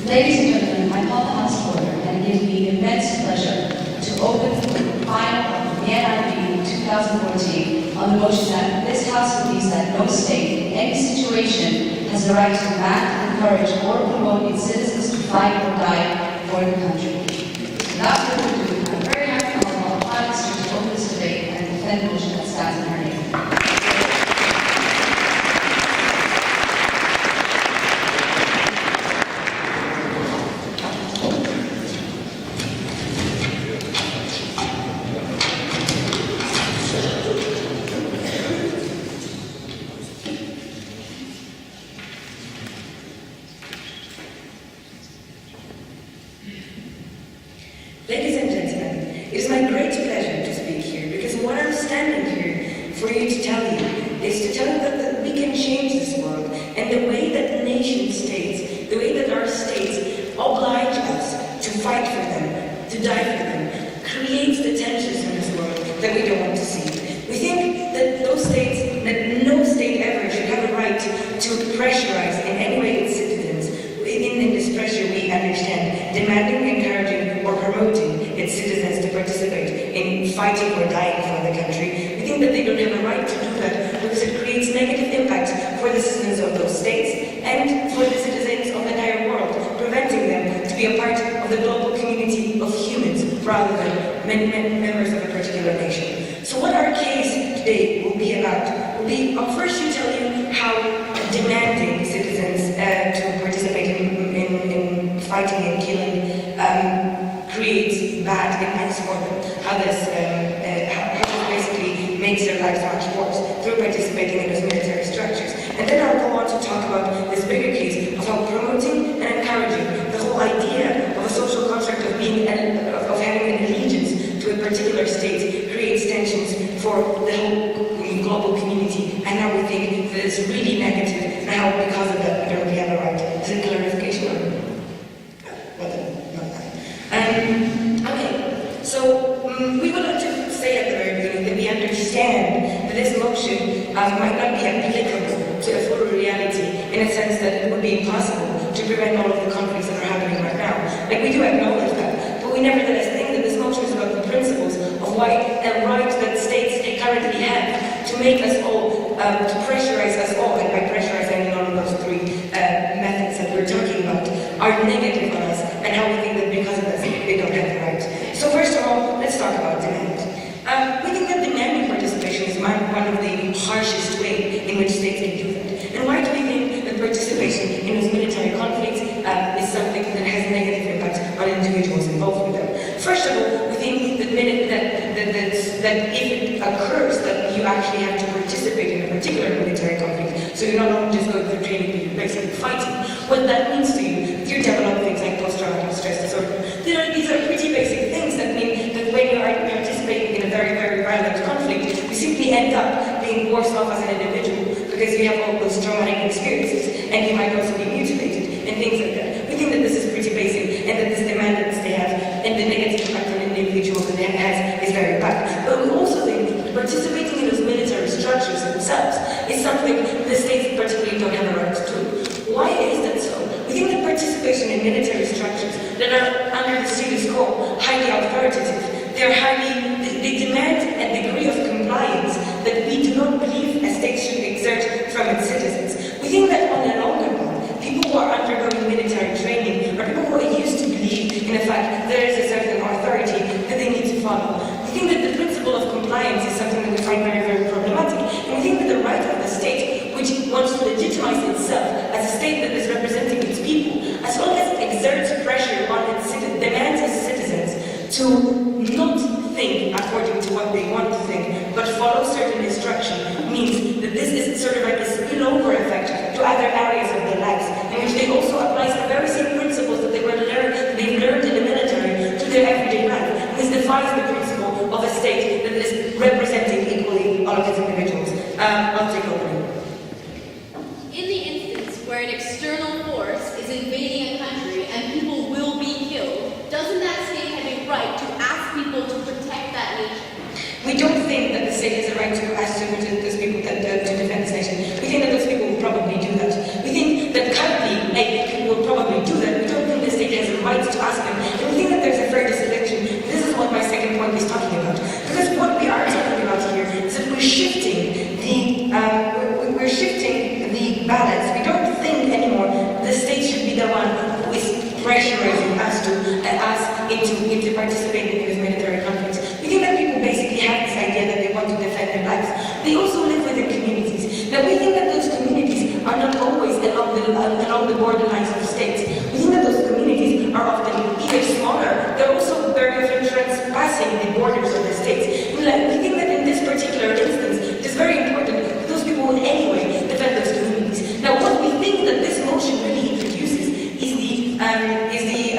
Ladies and gentlemen, I call the House to order, and it gives me immense pleasure to open the final of the Vienna IV 2014 on the motion that this House believes that no state, in any situation, has the right to command, encourage, or promote its citizens to fight or die for the country. Without further ado, I'm very happy to call the Prime Minister to open this debate and defend the motion that stands in her name. Ladies and gentlemen, it is my great pleasure to speak here because what I'm standing here for you to tell you is to tell you that we can change this world, and the way that nation states, the way that our states oblige us to fight for them, to die for them, creates the tensions in this world that we don't want to see. We think that those states, that no state ever should have a right to pressurize in any way its citizens. In this pressure we understand demanding, encouraging, or promoting its citizens to participate in fighting or dying for the country. We think that they don't have a right to do that because it creates negative impacts for the citizens of those states and for the citizens of the entire world, preventing them to be a part of the global community of humans rather than many members of a particular nation. So what our case today will be about will be, first to tell you how demanding citizens to participate in fighting and killing creates bad impacts for them, how this basically makes their lives much worse through participating in those military structures. And then I'll go on to talk about this bigger case of how promoting and encouraging the whole idea of a social construct of having an allegiance to a particular state creates tensions for the whole global community, and how we think that it's really negative, and how because of that we don't really have a right. Is it clarification or okay, so we would like to say at the very beginning that we understand that this motion might not be applicable to a full reality in a sense that it would be impossible to prevent all of the conflicts that are happening right now. Like, we do acknowledge that, but we nevertheless think that this motion is about the principles of why a right that states currently have to make us all, to pressurize us all, and by pressurize I mean all of those three methods that we're talking about, are negative on us, and how we think that because of this, they don't have the right. So first of all, let's talk about demand. We think that demanding participation is one of the harshest ways in which states can do that. And why do we think that participation in those military conflicts is something that has negative impacts on individuals involved with them? First of all, we think that if it occurs that you actually have to participate in a particular military conflict, so you're not only just going through training, but you're basically fighting, what that means to you, you develop things like post-traumatic stress disorder. These are pretty basic things that mean that when you are participating in a very, very violent conflict, you simply end up being worse off as an individual because you have all those traumatic experiences, and you might also be mutilated and things like that. We think that this is pretty basic, and that this demand that they have and the negative impact on individuals that it has is very bad. But we also think that participating in those military structures themselves is something the states particularly don't have a right to do. Why is that so? We think that participation in military structures that are under the status quo highly authoritative. They demand a degree of compliance that we do not believe a state should exert from its citizens. We think that on the longer run, people who are undergoing military training are people who are used to believe in the fact that there is a certain authority that they need to follow. We think that the principle of compliance is something that we find very, very problematic. And we think that the right of the state, which wants to legitimize itself as a state that is representing its people, as well as exerts pressure on its demands its citizens to not think according to what they want to think, but follow certain instruction, means that this is sort of like a spillover effect to other areas of their lives, in which they also apply the very same principles that they've learned in the military to their everyday life. This defies the principle of a state that is representing equally all of its individuals. I'll take over. In the instance where an external force is invading a country and people will be killed, doesn't that state have a right to ask people to protect that nation? We don't think that the state has a right to ask those people to defend this nation. We think that those people will probably do that. We think that currently people will probably do that. We don't think along the borderlines of states. We think that those communities are often either smaller, they're also very often transpassing the borders of the states. We think that in this particular instance, it is very important that those people will anyway defend those communities. Now, what we think that this motion really introduces is the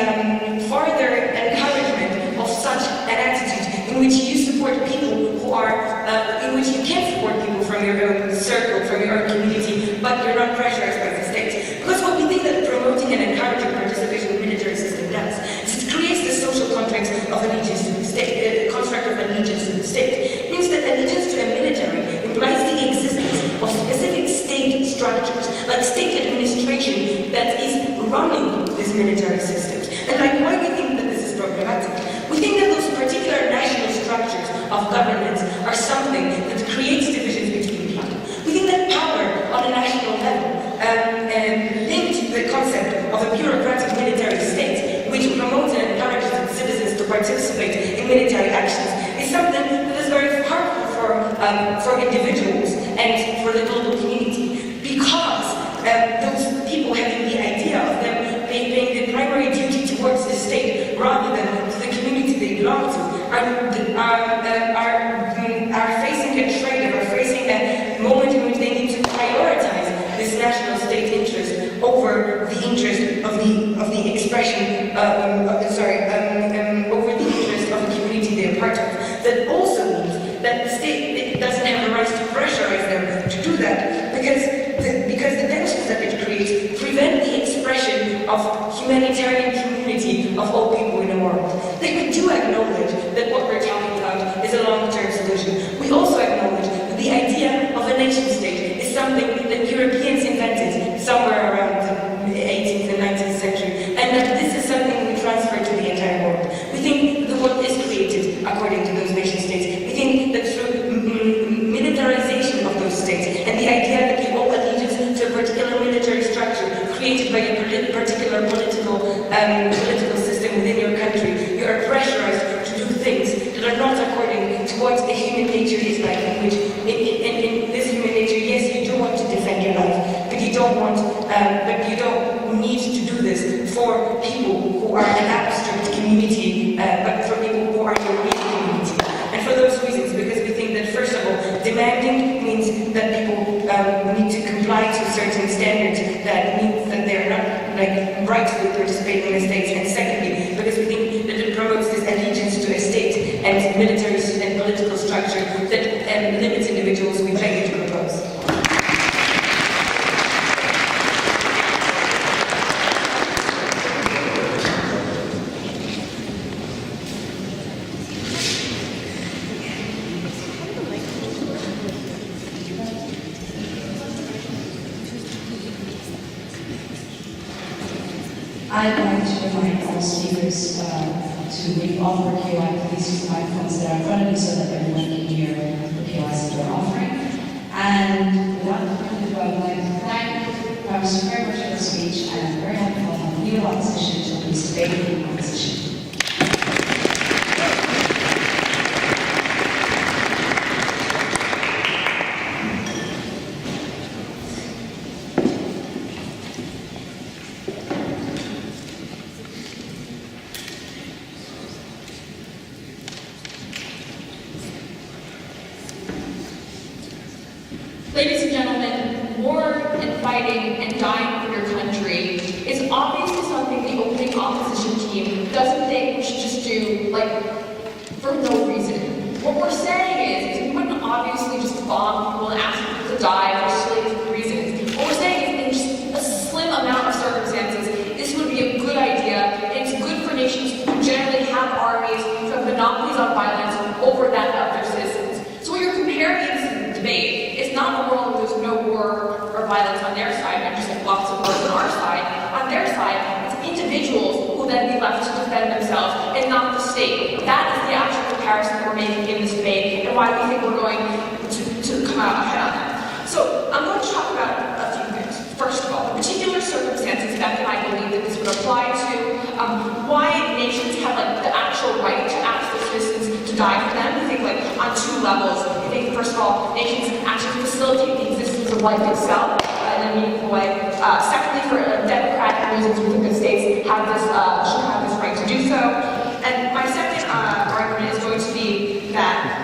further encouragement of such an attitude in which you support people who are, in which you can support people from your own circle, from your own community, but you're not pressurized by the state. Because what we think that promoting and encouraging participation in the military system does is it creates the social contract of allegiance to the state, construct of allegiance to the state. It means that allegiance to a military implies the existence of specific state structures, like state administration that is running these military systems. And like why we think that this is problematic? We think that those particular national structures of governance are something that creates divisions between people. We think that power on a national level, linked to the concept of a bureaucratic military state, which promotes and encourages its citizens to participate in military actions, is something that is very harmful for individuals and for the global community, because those people having the idea of them paying the primary duty towards the state rather than to the community they belong to are facing a trade-off, are facing a moment in which they need to prioritize this national state interest over the interest of the expression, over the interest of the community they're part of. That also means that the state doesn't have the right to pressurize them to do that, because the tensions that it creates prevent the expression of humanitarian community of all people in the world. Like, we do acknowledge that what we're talking about is a long-term solution. We also acknowledge that the idea of a nation-state is something that Europeans invented somewhere around the 18th and 19th century, and that this is something we transfer to the entire world. We think the world is created according to those nation-states. We think that through militarization of those states, and the idea that you owe allegiance to a particular military structure created by a particular political system within your country, you are pressurized to do things that are not according to what the human nature is like, in which, in this human nature, yes, you do want to defend your life, but you don't need to do this for people who are an abstract community, but for people who are your real community. And for those reasons, because we think that, first of all, demanding means that people need to comply to certain standards that means that they're not rightfully participating in the states, and secondly, because we think that it promotes this allegiance to a state and military and political structure that limits individuals, we beg you to propose. I'd like to remind all speakers to leave off their KY, please use the microphones that are in front of you so that everyone can hear the KYs that they're offering. And without further ado, I would like to thank Professor very much for the speech, and I'm very happy to welcome new opposition to this debate in opposition. Ladies and gentlemen, war and fighting and dying for your country is obviously something the opening opposition team doesn't think we should just do, for no reason. What we're saying is we wouldn't obviously just bomb people and ask people to die for silly reasons. What we're saying is in just a slim amount of circumstances, this would be a good idea, and it's good for nations who generally have armies, who have monopolies on violence over that of their citizens. So what you're comparing this debate, it's not a world where there's no war or violence on their side, and just lots of wars on our side. On their side, it's individuals who will then be left to defend themselves, and not the state. That is the actual comparison that we're making in this debate, and why we think we're going to come out ahead on that. So I'm going to talk about a few things. First of all, the particular circumstances that I believe that this would apply to, why nations have the actual right to ask their citizens to die for them. We think on two levels. We think, first of all, nations actually facilitate the existence of life itself, and then a meaningful way. Secondly, for democratic reasons, we think the states have this, should have this right to do so. And my second argument is going to be that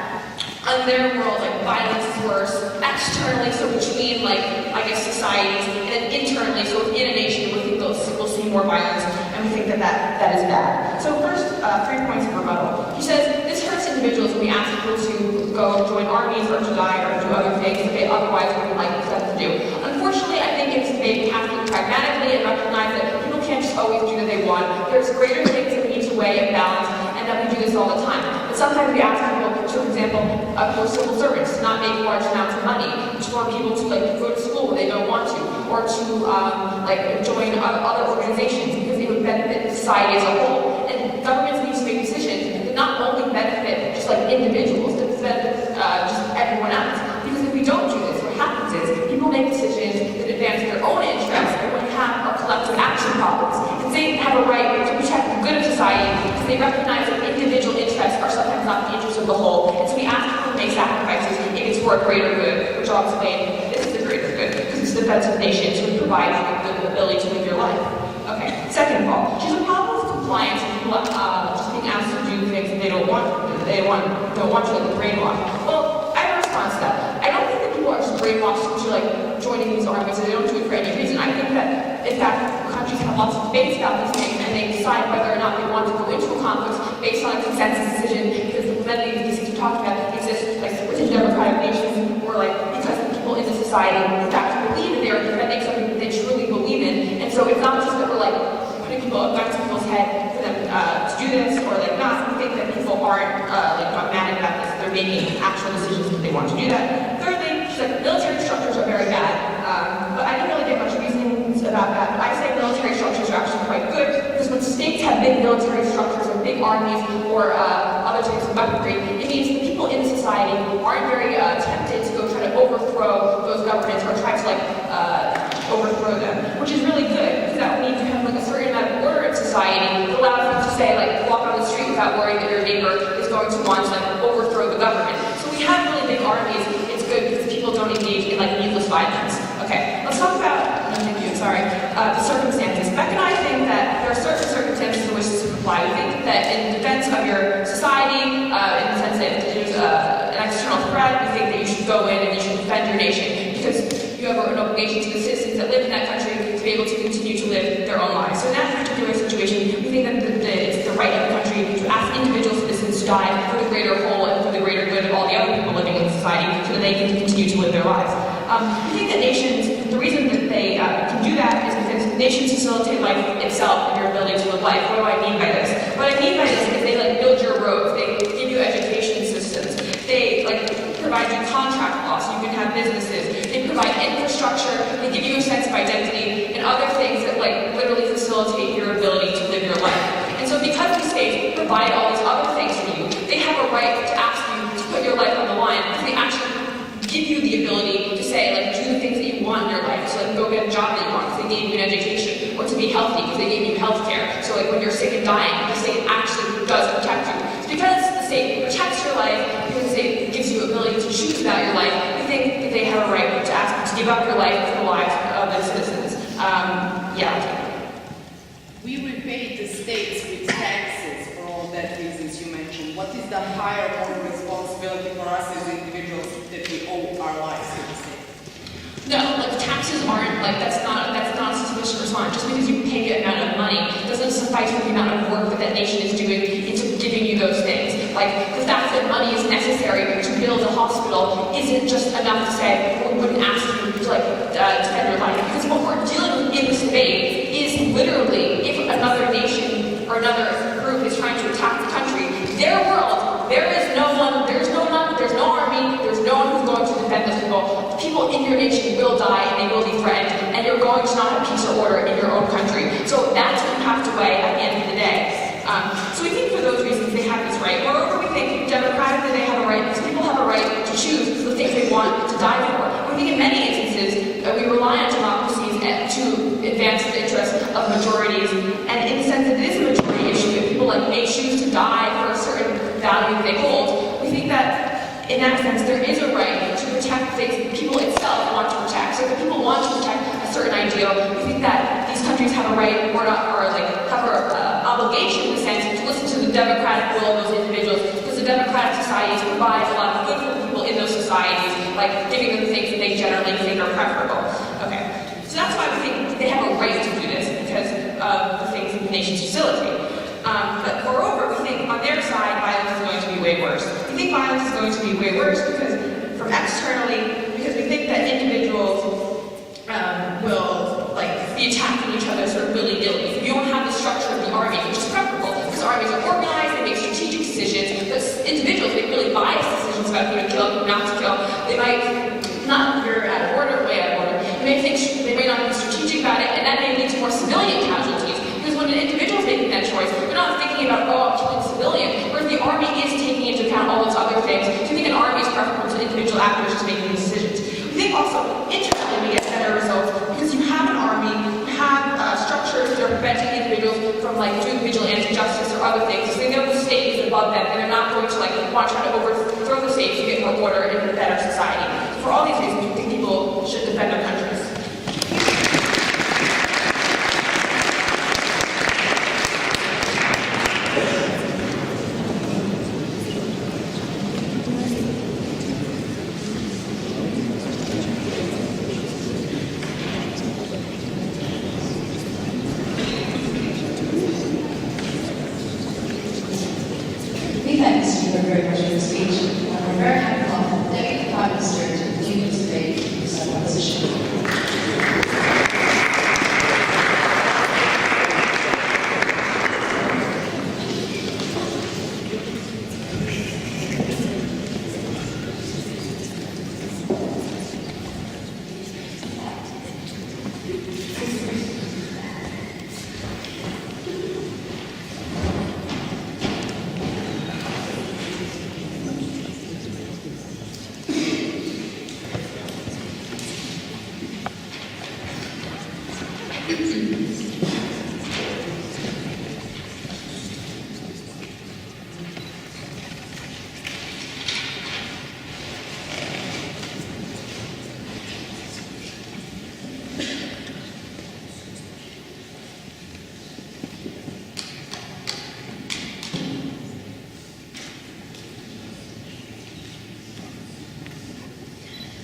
in their world, like, violence is worse externally, so between, like, I guess, societies, and then internally, so within a nation, we think we'll see more violence, and we think that is bad. So first, 3 points of rebuttal. He says, this hurts individuals when we ask people to go join armies or to die or do other things that they otherwise wouldn't like them to do. Unfortunately, I think they have to think pragmatically and recognize that people can't just always do what they want. There's greater things that we need to weigh and balance, and that we do this all the time. But sometimes we ask people, for example, for civil servants to not make large amounts of money, for people to go to school when they don't want to, or to join other organizations because it would benefit society as a whole. And governments need to make decisions that not only benefit just individuals, but benefit just everyone else. Because if we don't do this, what happens is people make decisions that advance their own interests, and what you have are collective action problems. And they have a right to protect the good of society because they recognize that individual interests are sometimes not the interests of the whole. And so we ask people to make sacrifices if it's for a greater good, which I'll explain. This is the greater good because it's the defense of the nation, so it provides you the ability to live your life. Okay, second of all, she's a problem with compliance and people just being asked to do things that they don't want to, like the brainwash. Well, I have a response to that. I don't think that people are just brainwashed into joining these armies and they don't do it for any reason. I think that, in fact, countries have lots of debates about these things and they decide whether or not they want to go into a conflict based on a consensus decision because many of these things we're talking about exist within democratic nations or because the people in the society in fact believe that they are defending something that they truly believe in. And so it's not just that we're putting guns in people's head for them to do this or not. We think that people aren't dogmatic about this. They're making actual decisions that they want to do that. Thirdly, she's military structures are very bad. But I didn't really get much reasons about that. But I say military structures are actually quite good because when states have big military structures or big armies or other types of weaponry, it means the people in society aren't very tempted to go try to overthrow those governments or try to overthrow them, which is really good because that means you have a certain amount of order in society that allows you to say walk on the street without worrying that your neighbor is going to want to overthrow the government. So we have really big armies. It's good because people don't engage in needless violence. Okay, let's talk about, the circumstances. Beck and I think that there are certain circumstances in which this would apply. We think that in defense of your society, in the sense that if there's an external threat, we think that you should go in and you should defend your nation because you have an obligation to the citizens that live in that country to be able to continue to live their own lives. So in that particular situation, we think that it's the right of the country to ask individual citizens to die for the greater whole and for the greater good of all the other people living in society so that they can continue to live their lives. We think that nations, the reason that they can do that is because nations facilitate life itself and your ability to live life. What do I mean by this? What I mean by this is they build your roads, they give you education systems, they provide you contract law so you can have businesses, they provide infrastructure, they give you a sense of identity, and other things that literally facilitate your ability to live your life. And so because these states provide all these other things for you, they have a right to ask you to put your life on the line because they actually give you the ability to say, do the things that you want in your life. So go get a job that you want because they gave you an education, or to be healthy because they gave you health care. So when you're sick and dying, the state actually does protect you. It's because the state protects your life, because the state gives you ability to choose about your life, we think that they have a right to ask you to give up your life for the lives of the citizens. We repay the states with taxes for all that reasons you mentioned. What is the higher moral responsibility for us as individuals that we owe our lives to the state? No, taxes aren't, that's not a sufficient response. Just because you pay an amount of money doesn't suffice for the amount of work that nation is doing into giving you those things. The fact that money is necessary to build a hospital isn't just enough to say, we wouldn't ask you to defend your life. Because what we're dealing with in this debate is literally, if another nation or another group is trying to attack the country, their world, there's no army, there's no one who's going to defend those people. People in your nation will die and they will be threatened, and you're going to not have peace or order in your own country. So that's what you have to weigh at the end of the day. So we think for those reasons they have this right. Moreover, we think democratically they have a right, because people have a right to choose the things they want to die for. We think in many instances we rely on democracies to advance the interests of majorities, and in the sense that it is a majority issue, if people may choose to die for a certain value they hold, we think that in that sense, there is a right to protect things that people itself want to protect. So if people want to protect a democratic will of those individuals, because the democratic societies provide a lot of good for people in those societies, like giving them the things that they generally think are preferable. Okay, so that's why we think they have a right to do this, because of the things that the nations facilitate. But moreover, we think on their side, violence is going to be way worse. We think violence is going to be way worse because from externally, because we think that individuals will be attacking each other sort of willy-nilly. You don't have the structure of the army, which is preferable, because armies are organized, they make strategic decisions, but individuals make really biased decisions about who to kill, who not to kill. They might not, you're out of order, way out of order. They may not be strategic about it, and that may lead to more civilian casualties. Because when an individual is making that choice, they're not thinking about, oh, I'm killing a civilian, whereas the army is taking into account all those other things. So we think an army is preferable to individual actors just making these decisions. We think also, internally, we get better results because you have an army, you have structures that are preventing individuals from doing vigilante justice or other things. So they know the state is above them, and they're not going to want to try to overthrow the state to get more order in a better society. So for all these reasons, we think people should defend their countries. We thank the speaker very much for the speech. We're very happy to welcome the Deputy Prime Minister to lead this debate in this opposition.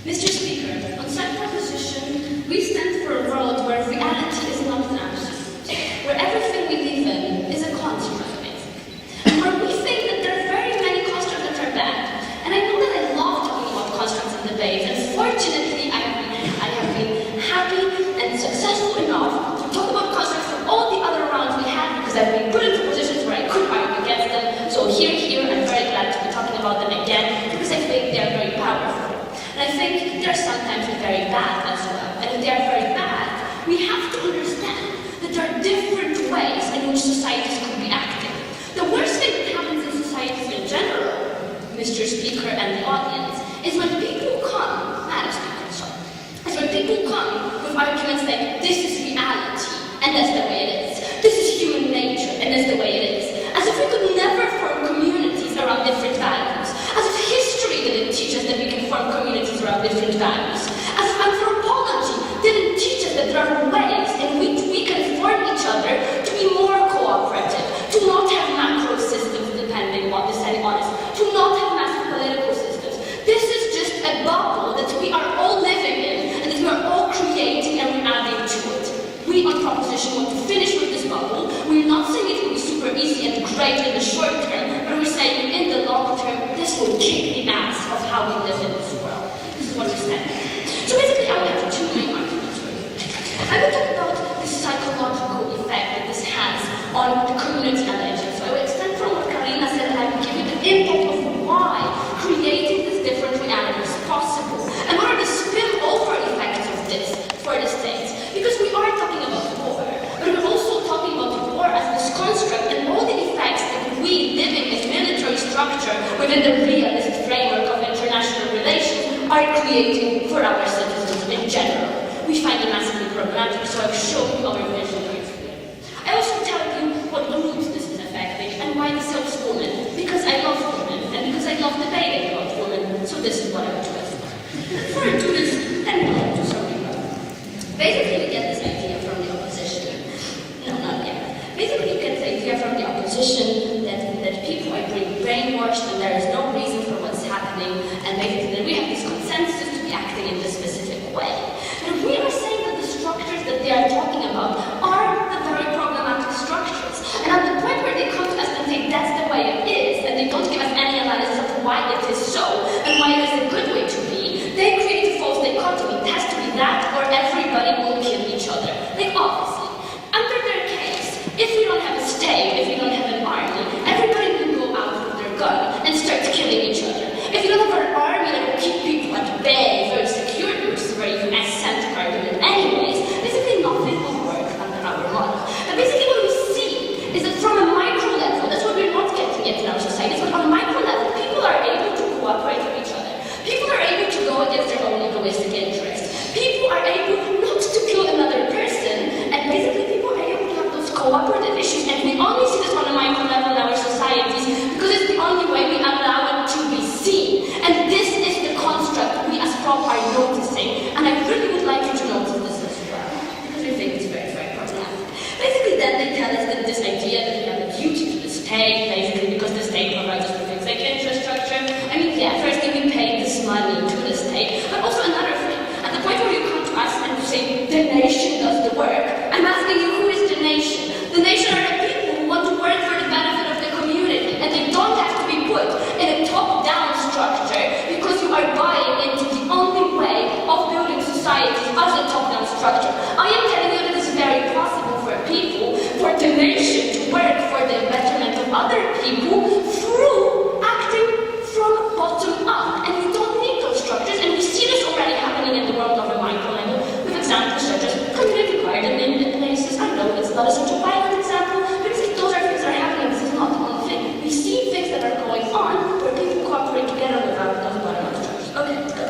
Mr. Speaker, on such proposition, we stand for a world where reality is not an absolute, where everything we live in is a construct, basically, and where we think that there are very many constructs that are bad. And I know that I love talking about constructs in debates, and fortunately, I have been happy and successful enough to talk about constructs from all the other rounds we had, because I've been put into positions where I could argue against them. So here, I'm very glad to be talking about them again, because I think they are very powerful. And I think they're sometimes very bad as well. And if they're very bad, we have to understand that there are different ways in which societies could be acting. The worst thing that happens in societies in general, Mr. Speaker and the audience, is when people come, Madam Speaker, sorry, is when people come with arguments like, this is reality, and that's the way it is. This is human nature, and that's the way it is. As if we could never form communities around different values. As if history didn't teach us that we can form communities around different values. As if anthropology didn't teach us that there are ways in which we can form each other to be more cooperative, to not have macro systems depending on the setting on us, to not have massive political systems. This is just a bubble that we are all living in and that we are all creating and we're adding to it. We on proposition want to finish with this bubble. We're not saying it will be super easy and great in the short term, but we're saying in the long term, this will kick the ass of how we live in this world. This is what we stand for. So basically, I will have two main arguments for you. I will talk about the psychological effect that this has on the community energy. So I will extend from what Karina said, and I will give you the impact of why creating this different reality is possible, and what are the spillover effects of this for the states. Because we are talking about war, but we're also talking about war as this construct and all the effects that we, living in military structure within the realist framework of international relations, are creating for our citizens in general. We find it massively problematic, so I've shown you our vision here. I also tell you what groups this is affecting and why this helps women. Because I love women, and because I love debating about women, so this is what I would do. Before I do this, let me get to something else. Basically, we get this idea from the opposition. No, not yet. Basically, you get the idea from the opposition that people are structure. I am telling you that it is very possible for people, for the nation to work for the betterment of other people through acting from bottom up. And we don't need those structures, and we see this already happening in the world of a micro level with examples such as community gardening in places. I know it's not such a violent example, but those are things that are happening. This is not the one thing. We see things that are going on where people cooperate together without those bottom-up structures. Okay, go.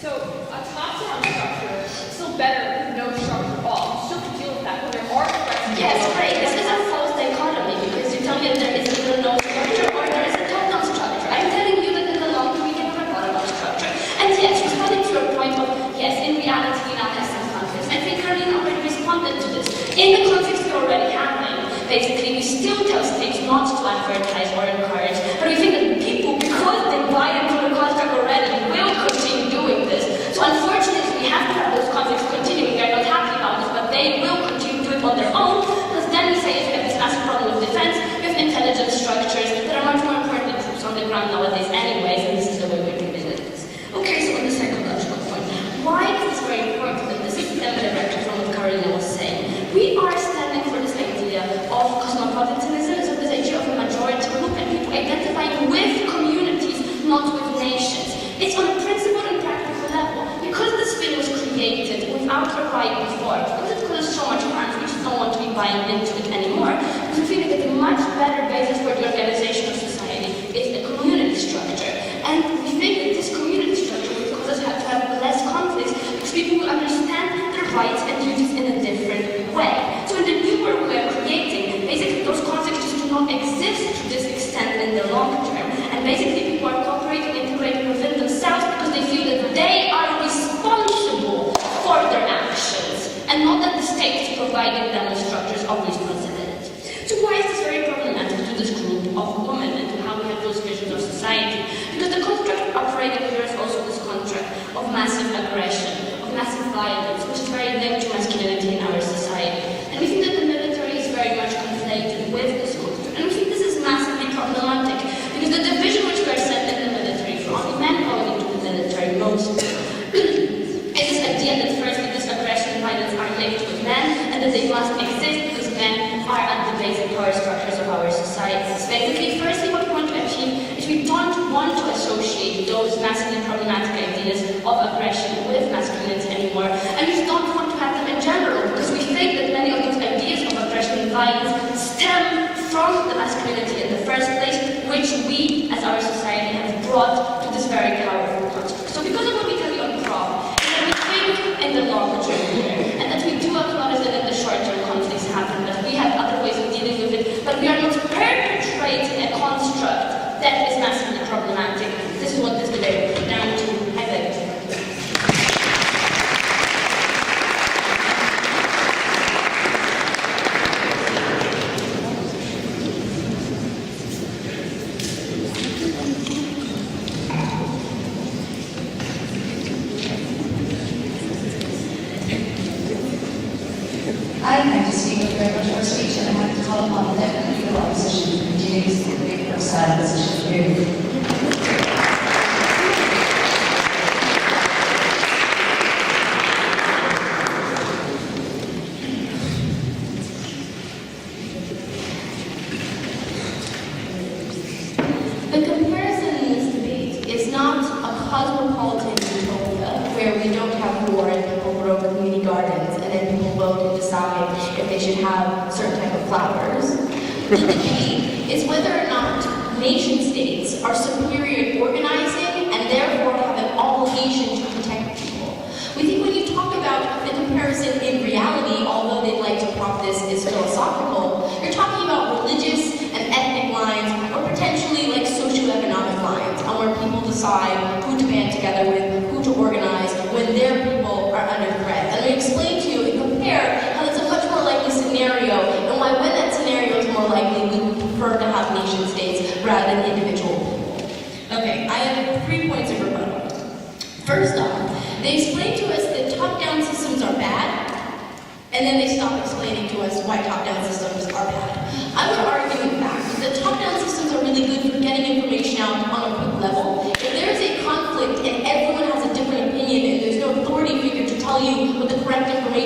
So a top-down structure is still better than no structure at all. You still have to deal with that when there are threats. Yes, great. This is a false dichotomy because you tell me that there is either no structure or there is a top-down structure. I'm telling you that in the long term we can have a bottom-up structure. And yes, responding to your point of, yes, in reality we now have some conflicts. I think Caroline already responded to this. In the conflicts we're already having, basically we still tell states not to advertise or encourage, but we think that people, because they buy into the construct already, will continue doing this. So unfortunately we have to have those conflicts continuing. We are not happy about this, but they will continue to do it on their own, because then we say if we have this massive problem with defense, we have intelligence structures that are much more important than troops on the ground nowadays anyways, and this is the way we're dealing with this. Okay, so on the psychological point, why is this very important? And this is directly from what Carolina was saying. We are standing for this idea of cosmopolitanism, so this idea of a majority group and people identifying with communities, not with nations. It's on a principle and practical level. Because the spin was created without a right before, because it causes so much harm, we just don't want to be buying into it anymore, because we feel that a much better basis for the organization of society is a community structure. And we think that this community structure will cause us to have less conflicts, because people will understand their rights and duties in a different way. So in the new world we are creating, basically those conflicts just do not exist to this extent in the long term. And basically people are cooperating, integrating within themselves because they feel that they are responsible for their actions, and not that the state is providing them with structures of responsibility. So why is this very problematic to this group of women and to how we have those visions of society? Because the construct operating here is also this construct of massive aggression, of massive violence, which is very linked to masculinity in our society. And we think that the military is very much conflated with this construct. And we think this is massively problematic, because the division which we are sent in the military for only men going into the military mostly is this idea that firstly this aggression and violence are linked with men, and that they must exist because men are at the basic power structures of our societies. Basically, firstly what we want to achieve is we don't want to associate those massively problematic ideas of aggression with masculinity anymore, and we don't want to have them in general, because we think that many of those ideas of aggression and violence stem from the masculinity in the first place, which we as our society have brought to this very powerful construct. So because of what we tell you on prom, is that we think in the long term here, and that we do acknowledge that in the short term conflicts happen, that we have other ways of dealing with it, but we are not perpetrating a construct that is massively problematic. This is what this debate comes down to. I beg you. I'd like to speak very much for speech, and I have to call upon the Deputy Leader of Opposition to continue this debate for side position here. The comparison in this debate is not a cosmopolitan utopia where we don't have war and people grow community gardens and then people vote and decide if they should have certain type of flowers. The debate is whether or not nation states are superior at organizing and therefore have an obligation to protect people. We think when you talk about the comparison in reality, although they'd like to prop this as philosophical, you're talking about religious and ethnic lines, or potentially like socioeconomic lines, on where people decide who to band together with, who to organize, when their people are under threat. And we explain to you and compare how it's a much more likely scenario, and why when that scenario is more likely, we would prefer to have nation states rather than individual people. Okay, I have 3 points of rebuttal. First off, they explain to us that top-down systems are bad, and then they stop explaining to us why top-down systems are bad. I would argue, in fact, that top-down systems are really good for getting information out on a quick level. If there's a conflict and everyone has a different opinion and there's no authority figure to tell you what the correct information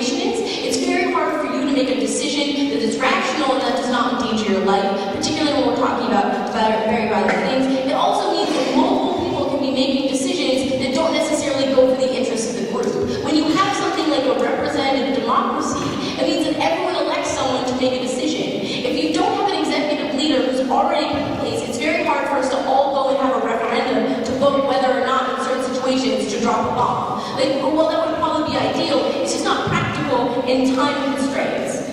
make a decision that is rational and that does not endanger your life, particularly when we're talking about very violent things. It also means that multiple people can be making decisions that don't necessarily go for the interests of the group. When you have something like a representative democracy, it means that everyone elects someone to make a decision. If you don't have an executive leader who's already put in place, it's very hard for us to all go and have a referendum to vote whether or not in certain situations to drop a bomb. Like, well, that would probably be ideal. It's just not practical in time constraints.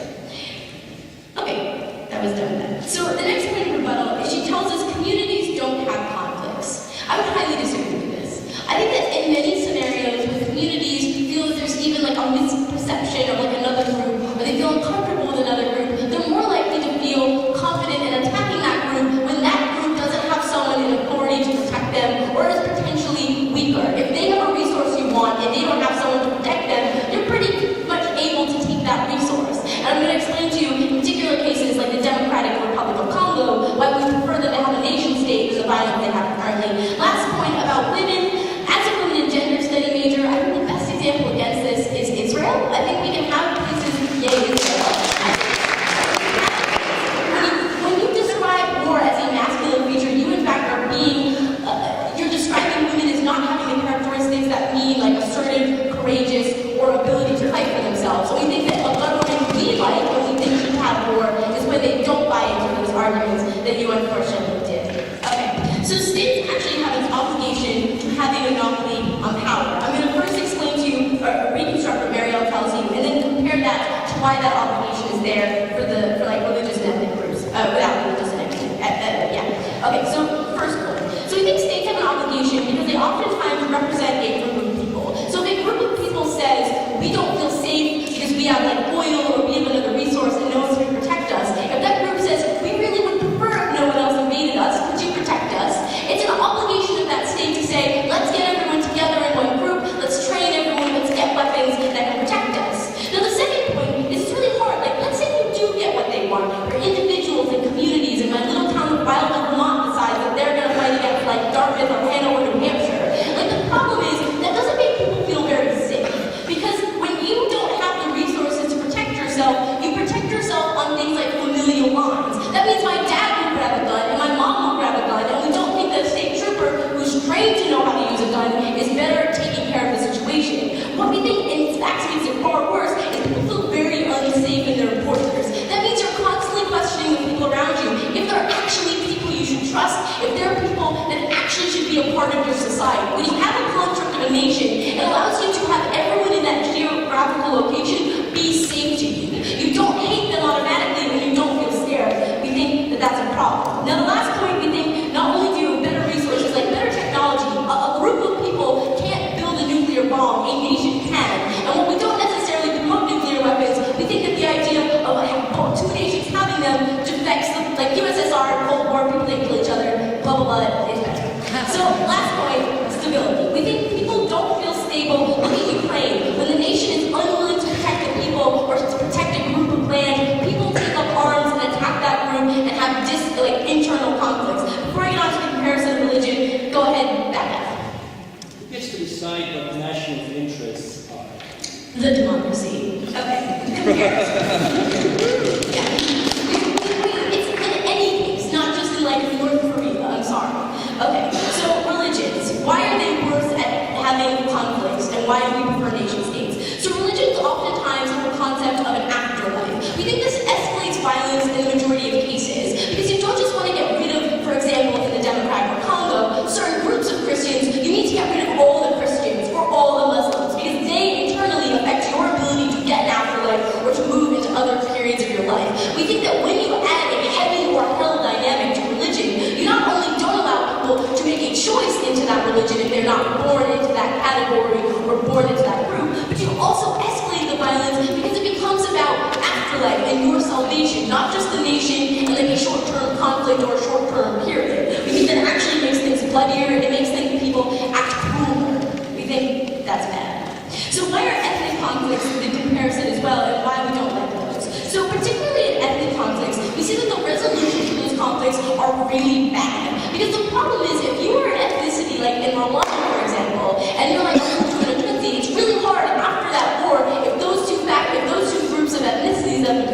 Okay, that was done then. So the next point of rebuttal is she tells us communities don't have conflicts. I would highly disagree with this. I think that in many scenarios where communities feel that there's even like a misperception of like another group, or they feel uncomfortable with another group, they're more likely to feel confident in attacking that group when that group doesn't have someone in authority to protect them or is potentially weaker. If they have a resource you want and they don't have someone to protect them, you're pretty much able to take that resource. And I'm going to explain to you in particular cases like the Democratic Republic of Congo why we prefer them to have a nation state with the violence they have currently. Last point about women. As a women and gender study major, I think the best example against this is Israel. I think we can have places, yay, Israel. When you describe war as a masculine feature, you in fact are you're describing women as not having the characteristics that mean like assertive, courageous, or ability to fight for themselves. So we think that a government we like, when we think should have war, is when they don't buy into those arguments that you unfortunately did. Okay, so states actually have an obligation to have a monopoly on power. I'm going to first explain to you, or reconstruct what Marielle tells you, and then compare that to why that obligation is there for like religious and ethnic groups, without religious and ethnic, yeah. Okay, so first point. So we think states have an obligation because they oftentimes represent a group of people. So if a group of people says, we don't feel safe because we have like oil or we have another resource and no one's going to protect us, if that group says, we really would prefer if no one else invaded us, could you protect us? It's an obligation of that state to say, let's get everyone together in one group, let's train everyone, let's get weapons that can protect us. Now the second point is it's really hard. Like, let's say we do get what they want, or individuals and communities in my little town of Wildwood, Vermont decide that they're going to fight against like Dartmouth or Hanover, New Hampshire. Like the problem is, that doesn't make people feel very safe. Because when you don't have the resources to protect yourself, you protect yourself on things like familial lines. That means my dad will grab a gun and my mom will grab a gun, and we don't think that a state trooper who's trained to know how to use a gun is better at taking care of the situation. What we think, in fact, makes it far worse, is people feel very unsafe in their borders. That means you're constantly questioning the people around you if they're actually people you should trust, if they're people that actually should be a part of your society. When you have a construct of a nation, it allows you to have everyone in that geographical location be safe to you. You don't hate them automatically when you don't feel scared. We think that that's a problem. Now the last point, we think not only do you have better resources, like better technology, a group of people can't build a nuclear bomb, a nation can. And while we don't necessarily promote nuclear weapons, we think that the idea of two nations having them defects, like USSR, Cold War, people that kill each other, blah blah blah, is better. So last point, stability. We think people don't feel stable. Look at Ukraine. When the nation is unwilling to protect the people or to protect a group of land, people take up arms and attack that group and have internal conflicts. Before I get on to the comparison of religion, go ahead, back up. Who gets to decide what national interests are? The democracy. Okay. Comparison. Yeah. It's in any case, not just in like North Korea. I'm sorry. Okay. So religions. Why are they worse at having conflicts, and why do we prefer nation states? So religions oftentimes have a concept of an afterlife. We think this escalates violence in the majority of cases because you don't just want to get rid of, for example, in the Democratic Congo, certain groups of Christians. You need to get rid of all the Christians or all the Muslims because they internally affect your ability to get an afterlife or to move into other periods of your life. We think that when you add a heaven or hell dynamic to religion, you not only don't allow people to make a choice into that religion if they're not born into that category or born into that group, but you also escalate the violence because it becomes about afterlife and your salvation, not just the nation and like a short-term conflict or a short-term period. We think that it actually makes things bloodier and it makes people act crueler. We think that's bad. So why are ethnic conflicts the comparison as well, and why we don't like those? So particularly in ethnic conflicts, we see that the resolution to those conflicts are really bad. Because the problem is, if you are an ethnicity, like in Rwanda, for example, and you're like a Hutu and a Tutsi, it's really hard after that war, if those two groups of ethnicities have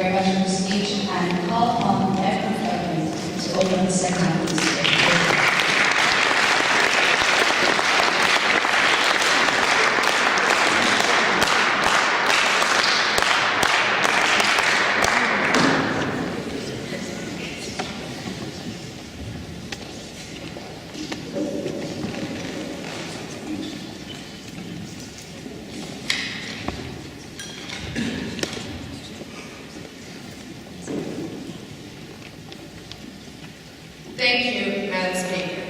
very much for the speech and call upon the Member of Parliament to open the second half of the debate. Thank you, Madam Speaker.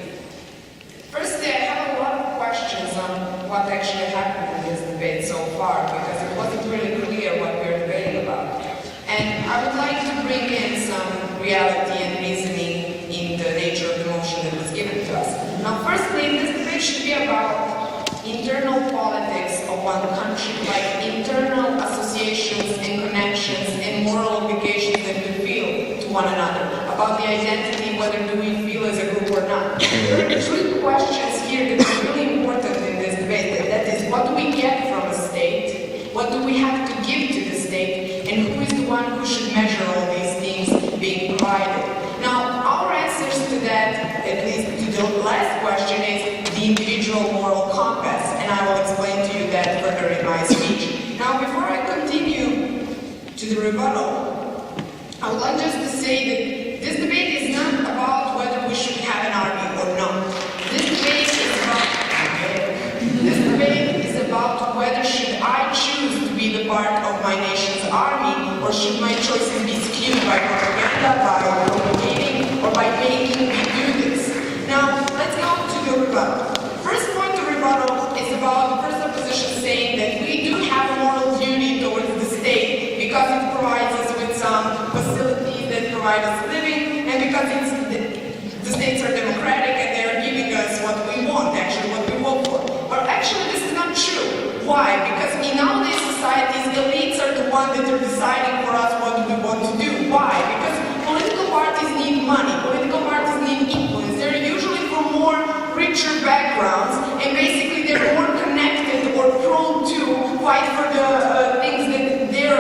Firstly, I have a lot of questions on what actually happened in this debate so far, because it wasn't really clear what we were debating about. And I would like to bring in some reality and reasoning in the nature of the motion that was given to us. Now, firstly, this debate should be about internal politics of one country, like internal associations and connections and moral obligations that we feel to one another, about the identity, whether do we feel as a group or not. There are three questions here that are really important in this debate, and that is, what do we get from a state? What do we have to give to the state? And who is the one who should measure all these things being provided? Now, our answers to that, at least to the last question, is the individual moral compass, and I will explain to you that further in my speech. Now, before I continue to the rebuttal, I would like just to say that this debate is not about whether we should have an army or not. This debate is about whether should I choose to be the part of my nation's army, or should my choices be skewed by propaganda, by propagating, or by making me do this. Now, let's go to the rebuttal. First point of rebuttal is about the first opposition saying that we do have a moral duty towards the state because it provides us with some facilities that provide us living, and because the states are democratic and they are giving us what we want, actually what we vote for. But actually this is not true. Why? Because in nowadays societies, elites are the ones that are deciding for us what we want to do. Why? Because political parties need money, political parties need influence. They're usually from more richer backgrounds, and basically they're more connected or prone to fight for the things that their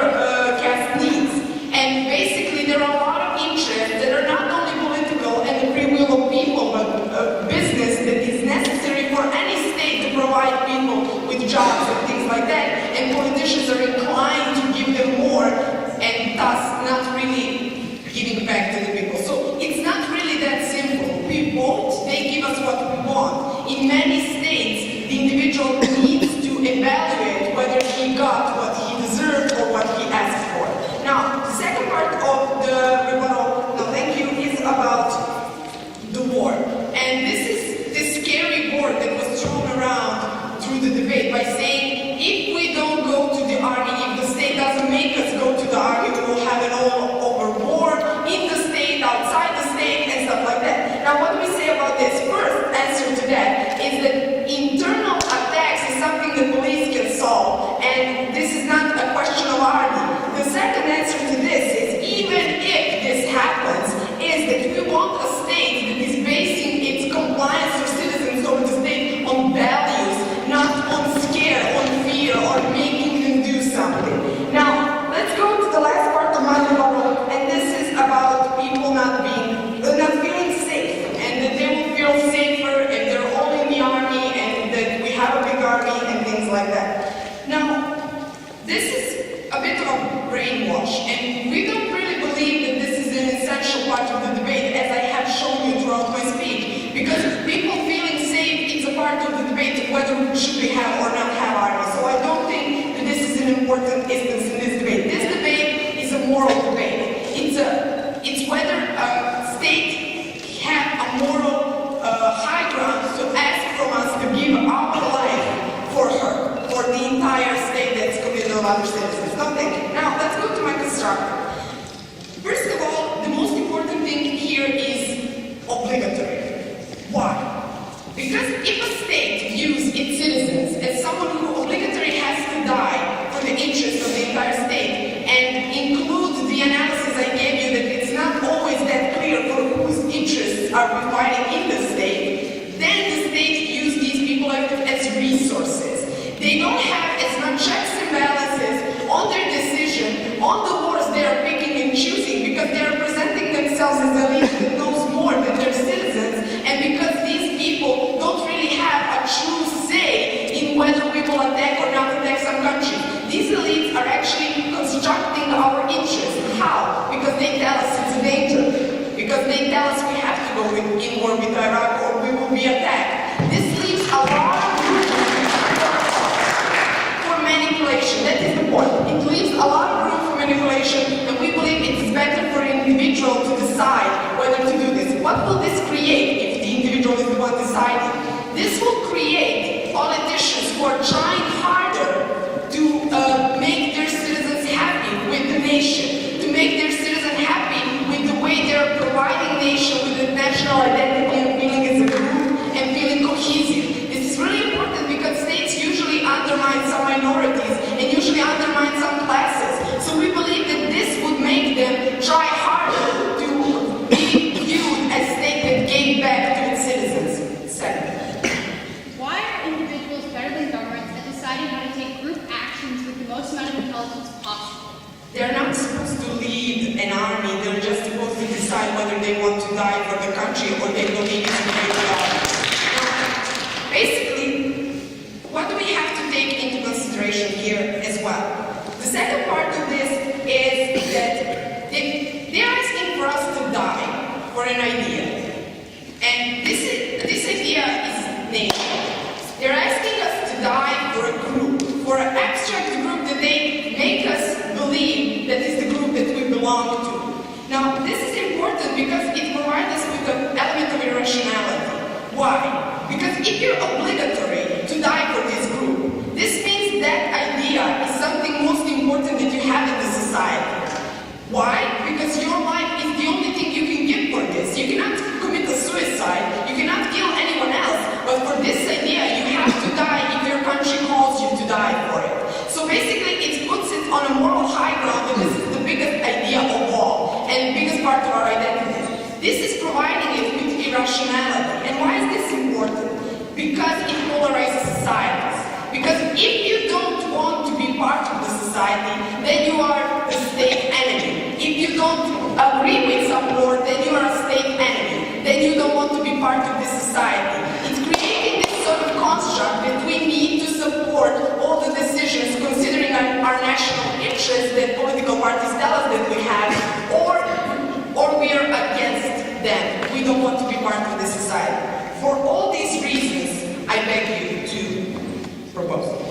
caste needs. And basically there are a lot of interests that are not only political and the free will of people, but business that is necessary for any state to provide people with jobs and things like that. And politicians are inclined to give them more, and thus not really giving back to the people. So it's not really that simple. We vote, they give us what we want. In many states, the individual needs to evaluate whether he got what he deserved or what he asked for. Now, the second part of the rebuttal, no thank you, is about the war. And this is the scary word that was thrown around through the debate by saying, if we don't go to the army, if the state doesn't make us go to the army, we will have an all-over war in the state, outside the state, and stuff like that. Now, what do we say about this? First answer to that is that internal attacks is something the police can solve, and this is not a question of army. The second answer to this is, even if this happens, is that we want a state that is basing its compliance for citizens over the state on values, not on scare, on fear, or making them do something. Now, let's go to the last part of my rebuttal, and this is about people not feeling safe, and that they will feel safer if they're all in the army, and that we have a big army, and things like that. Now, this is a bit of a brainwash, and we don't really believe that this is an essential part of the debate, as I have shown you throughout my speech, because people feeling safe is a part of the debate of whether should we have or not have army. So I don't think that this is an important instance in this debate. This debate is a moral debate. It's whether a state have a moral high ground to ask from us to give our life for her, for the entire state that's committed of other citizens. No, thank you. Now, let's go to my constructor. First of all, the most important thing here is obligatory. Why? Because if a state views its citizens as someone who obligatory has to die for the interest of the entire state, and includes the analysis I gave you that it's not always that clear for whose interests are we fighting in the state, then the state views these people as resources. They don't have as much checks and balances because these people don't really have a true say in whether we will attack or not attack some country. These elites are actually constructing our interests. How? Because they tell us it's a danger. Because they tell us we have to go in war with Iraq or we will be attacked. This leaves a lot of room for manipulation. That is the point. It leaves a lot of room for manipulation, and we believe it's better for an individual to decide whether to do this. What will this create if the individual is the one deciding? This will create politicians who are trying harder to make their citizens happy with the nation, to make their citizens happy with the way they're providing nation with a national identity and feeling as a group and feeling cohesive. This is really important because states usually undermine some minorities and usually undermine some classes. So we believe that this would make them try harder to be viewed as states that gave back to its citizens. Second. Why are individuals better than governments at deciding how to take group actions with the most amount of intelligence possible? They're not supposed to lead an army, they're just supposed to decide whether they want to die for the country or they believe it's a great job. Basically, what do we have to take into consideration here as well? The second part of this is that they're asking for us to die for an idea. And this idea is nation. They're asking us to die for a group, for an abstract group that they make us believe that is the group that we belong to. Now, this is important because it provides us with an element of irrationality. Why? Because if you're obligatory to die for this group, this means that idea is something most important that you have in the society. Why? Because your life is the only thing you can give for this. You cannot commit a suicide, you cannot kill anyone else, but for this idea you have to die if your country calls you to die for it. So basically it puts it on a moral high ground that this is the biggest idea of all and the biggest part of our identity. This is providing it with irrationality. And why is this important? Because it polarizes societies. Because if you don't want to be part of the society, then you are the state enemy. If you don't agree with some war, then you are a state enemy. Then you don't want to be part of this society. It's creating this sort of construct that we need to support all the decisions considering our national interests that political parties tell us that we have, or we are against them. We don't want to be part of this society. For all these reasons, I beg you to propose.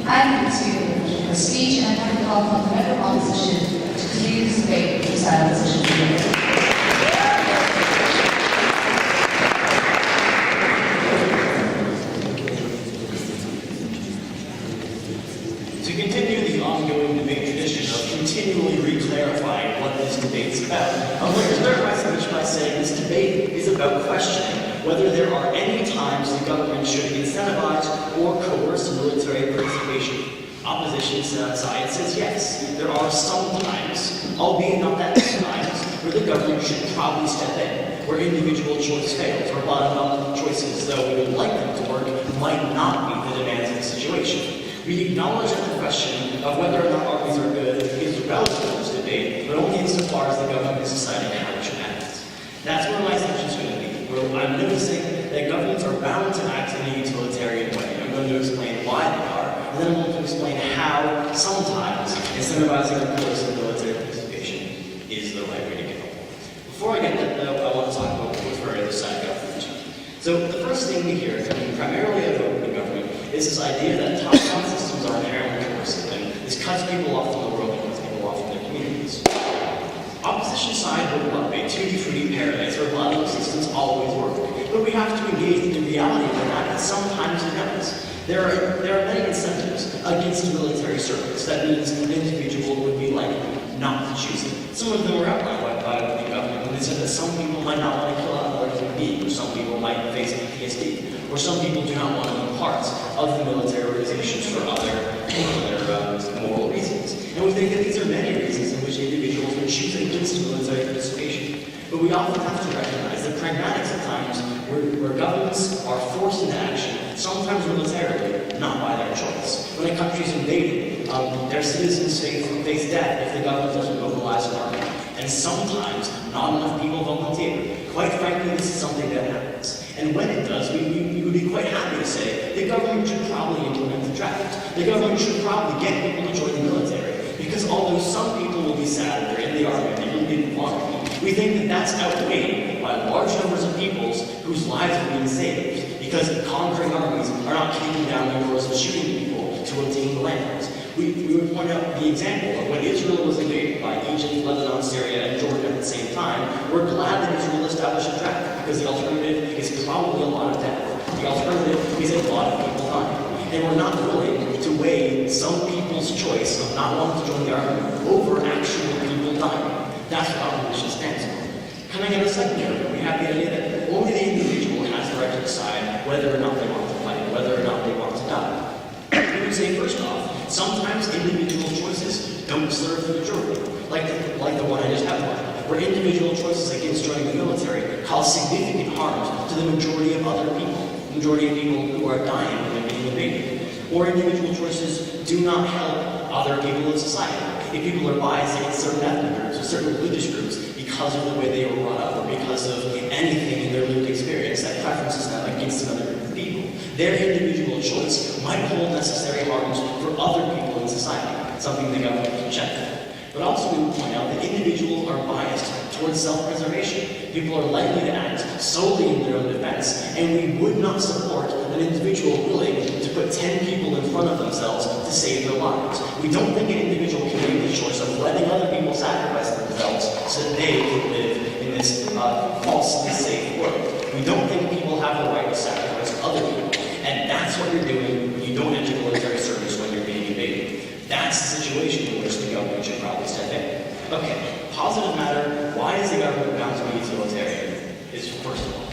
I'm excused for speech and I call upon the member of opposition to continue this debate with silence. To continue the ongoing debate tradition of continually re-clarifying what this debate's about, I'm going to start my speech by saying this debate is about questioning whether there are any times the government should incentivize or coerce military participation. Opposition side says yes, there are some times, albeit not that many times, where the government should probably step in, where individual choice fails, or bottom-up choices, though we would like them to work, might not meet the demands of the situation. We acknowledge that the question of whether or not armies are good is relevant to this debate, but only insofar as the government is deciding how it should act. That's where my section is going to be, where I'm noticing that governments are bound to act in a utilitarian way. I'm going to explain why they are, and then I'm going to explain how sometimes incentivizing or coercing military participation is the right way to go. Before I get that, though, I want to talk about what's for the side of government. So the first thing we hear coming primarily out of the government is this idea that top-down systems are inherently coercive, and this cuts people off from the world and cuts people off from their communities. Opposition side would love a tutti-frutti paradise where bottom systems always work, but we have to engage with the reality of that sometimes it does. There are many incentives against military service. That means an individual would be likely not to choose it. Some of them are outlined by the government when they said that some people might not want to kill another human being, or some people might face PTSD, or some people do not want to be parts of the military organizations for other moral reasons. And we think that these are many reasons in which individuals would choose against military participation. But we often have to recognize that pragmatics at times, where governments are forced into action, sometimes militarily, not by their choice. When a country's invaded, their citizens face death if the government doesn't mobilize an army. And sometimes, not enough people volunteer. Quite frankly, this is something that happens. And when it does, we would be quite happy to say the government should probably implement the draft. The government should probably get people to join the military. Because although some people will be sad that they're in the army and they really didn't want to be, we think that that's outweighed by large numbers of peoples whose lives are being saved. Because conquering armies are not kicking down the doors and shooting people to obtain the lands. We would point out the example of when Israel was invaded by Egypt, Lebanon, Syria, and Jordan at the same time. We're glad that Israel established a draft because the alternative is probably a lot of death. The alternative is a lot of people dying. And we're not willing to weigh some people's choice of not wanting to join the army over actual people dying. That's what our position stands for. Coming out of the second area, we have the idea that only the individual has the right to decide whether or not they want to fight, whether or not they want to die. We would say, first off, sometimes individual choices don't serve the majority, like the one I just outlined, where individual choices against joining the military cause significant harm to the majority of other people, the majority of people who are dying when they're being invaded. Or individual choices do not help other people in society. If people are biased against certain ethnic groups or certain religious groups because of the way they were brought up or because of anything in their lived experience that preferences them against another group of people, their individual choice might hold necessary harms for other people in society, something the government can check. But also we would point out that individuals are biased towards self-preservation. People are likely to act solely in their own defense, and we would not support an individual willing to put 10 people in front of themselves to save their lives. We don't think an individual can make the choice of letting other people sacrifice themselves so that they can live in this falsely safe world. We don't think people have the right to sacrifice other people. And that's what you're doing when you don't enter military service when you're being invaded. That's the situation in which the government should probably step in. Okay, positive matter, why is the government bound to be utilitarian? Is first of all,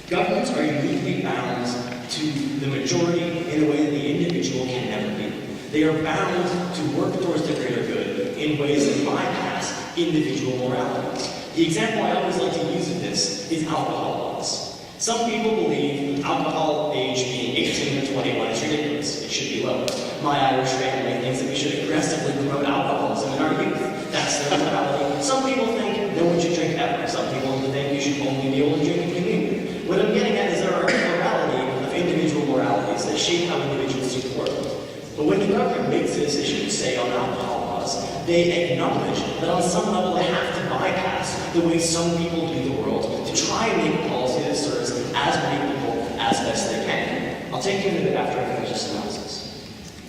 governments are uniquely bound to the majority in a way that the individual can never be. They are bound to work towards the greater good in ways that bypass individual moralities. The example I always like to use of this is alcohol laws. Some people believe alcohol age being 18 or 21 is ridiculous. It should be lower. My Irish family thinks that we should aggressively promote alcoholism in our youth. That's their morality. Some people think no one should drink ever. Some people think you should only be able to drink in communion. What I'm getting at is there are a plurality of individual moralities that shape how individuals see the world. But when the government makes a decision, say, on alcohol laws, they acknowledge that on some level they have to bypass the way some people view the world to try and make a policy that serves as many people as best they can. I'll take you in a bit after I finish this analysis.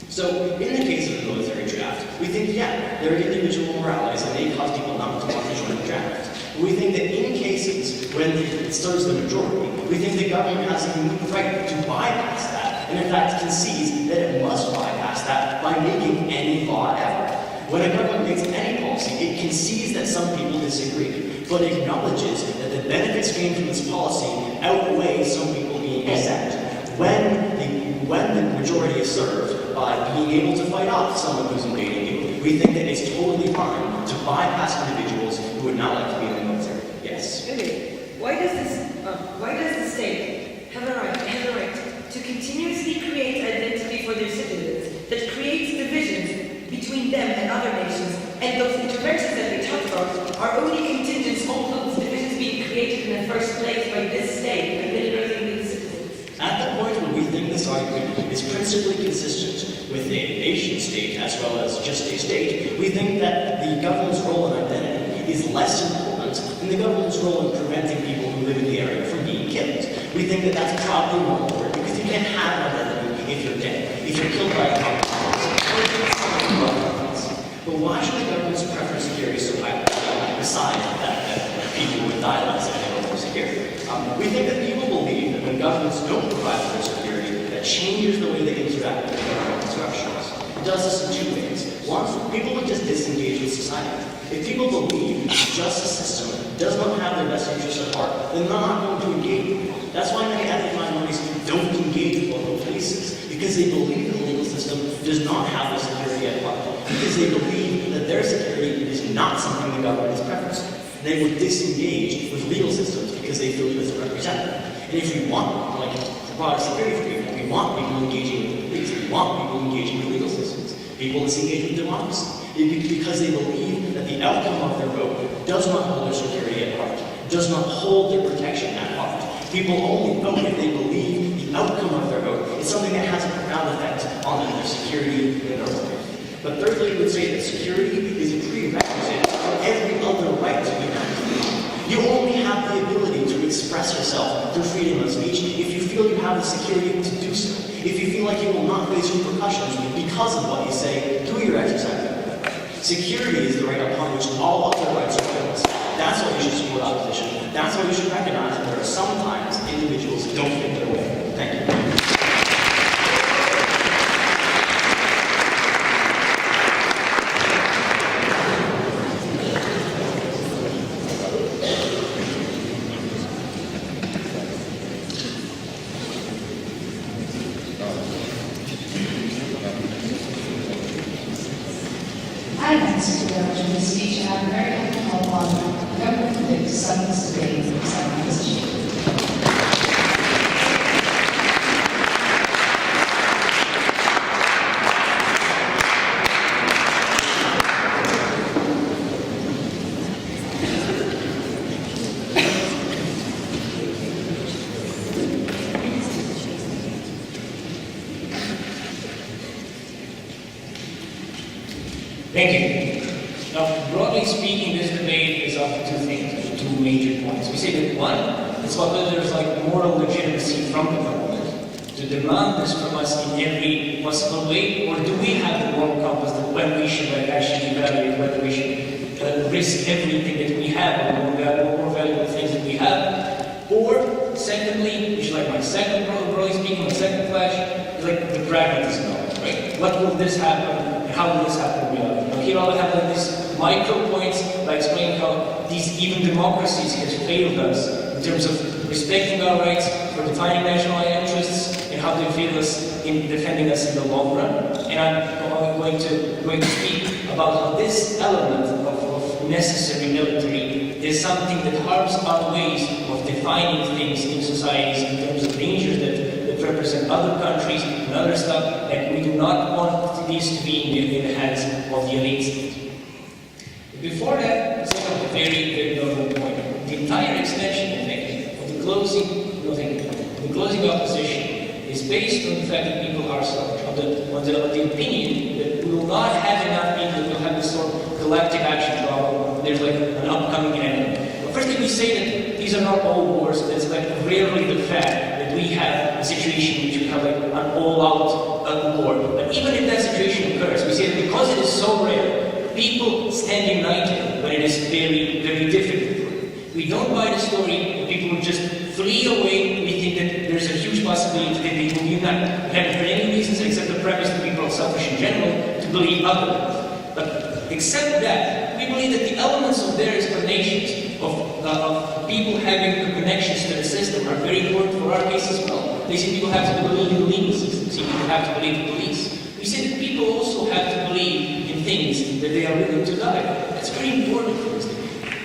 So, in the case of the military draft, we think, yeah, there are individual moralities that may cause people not to want to join the draft. But we think that in cases when it serves the majority, we think the government has a unique right to bypass that, and in fact concedes that it must bypass that by making any law ever. When a government makes any policy, it concedes that some people disagree, but acknowledges that the benefits gained from this policy outweigh some people being exempt. When the majority is served by being able to fight off someone who's invading you, we think that it's totally fine to bypass individuals who would not like to be in the military. Yes? Okay, why does the state have the right to continuously create identity for their citizens that creates divisions between them and other nations, and those interventions that we talked about are only contingent on those divisions being created in the first place by this state and militarizing these citizens? At the point where we think this argument is principally consistent with a nation state as well as just a state, we think that the government's role in identity is less important than the government's role in preventing people who live in the area from being killed. We think that that's probably more important because you can't have an identity if you're dead, if you're killed by a government. But why should the government's preference security so highly, besides the fact that people would die less if they were more secure? We think that people believe that when governments don't provide for security, that changes the way they interact with government instructions. It does this in two ways. One, people would just disengage with society. If people believe the justice system does not have their best interests at heart, then they're not going to engage with people. That's why many ethnic minorities don't engage with local police, because they believe that the legal system does not have their security at heart, because they believe that their security is not something the government is preferencing. They would disengage with legal systems because they feel it doesn't represent them. And if we want, like, broader security for people, we want people engaging with the police, we want people engaging with legal systems, people disengage with democracy, because they believe that the outcome of their vote does not hold their security at heart, does not hold their protection at heart. People only vote if they believe the outcome of their vote is something that has a profound effect on their security and their life. But thirdly, we would say that security is a prerequisite for every other right to be done. You only have the ability to express yourself through freedom of speech if you feel you have the security to do so. If you feel like you will not face repercussions because of what you say through your exercise of your right. Security is the right upon which all other rights are built. That's why we should support opposition. That's why we should recognize that there are sometimes individuals who don't fit their way. Thank you. I thanks to the opportunity speech, and I'm very happy to call upon the government to summon this debate and accept this issue. Thank you. Now, broadly speaking, this debate is of two things, two major points. We say that one, it's about whether there's like moral legitimacy from the government to demand this from us in every possible way, or do we have the moral compass that when we should like actually evaluate whether we should risk everything that we have, or more valuable things that we have, or secondly, which is like my second, broadly speaking, my second flash, is like the pragmatism of it, right? What will this happen? How will this happen in reality? Now, here I'll have like these micro points by explaining how these even democracies has failed us in terms of respecting our rights, for defining national interests, and how they fail us in defending us in the long run. And I'm going to speak about how this element of necessary military is something that harms our ways of defining things in societies in terms of dangers that represent other countries and other stuff, and we do not want these to be in the hands of the elites. Before that, let's look at a very, very notable point. The entire extension, I think, of the closing opposition is based on the fact that people are selfish, on the opinion that we will not have enough people that will have this sort of collective action problem. There's like an upcoming enemy. But firstly, we say that these are not all wars. It's like rarely the fact that we have a situation in which we have like an all-out war. But even if that situation occurs, we say that because it is so rare, people stand united when it is very, very difficult. We don't buy the story that people will just flee away. We think that there's a huge possibility that they will unite. We haven't heard any reasons except the premise that people are selfish in general to believe otherwise. But except that, we believe that the elements of their explanations of people having connections to the system are very important for our case as well. They say people have to believe in the legal system. They say people have to believe in the police. We say that people also have to believe in things that they are willing to die for. That's very important for us.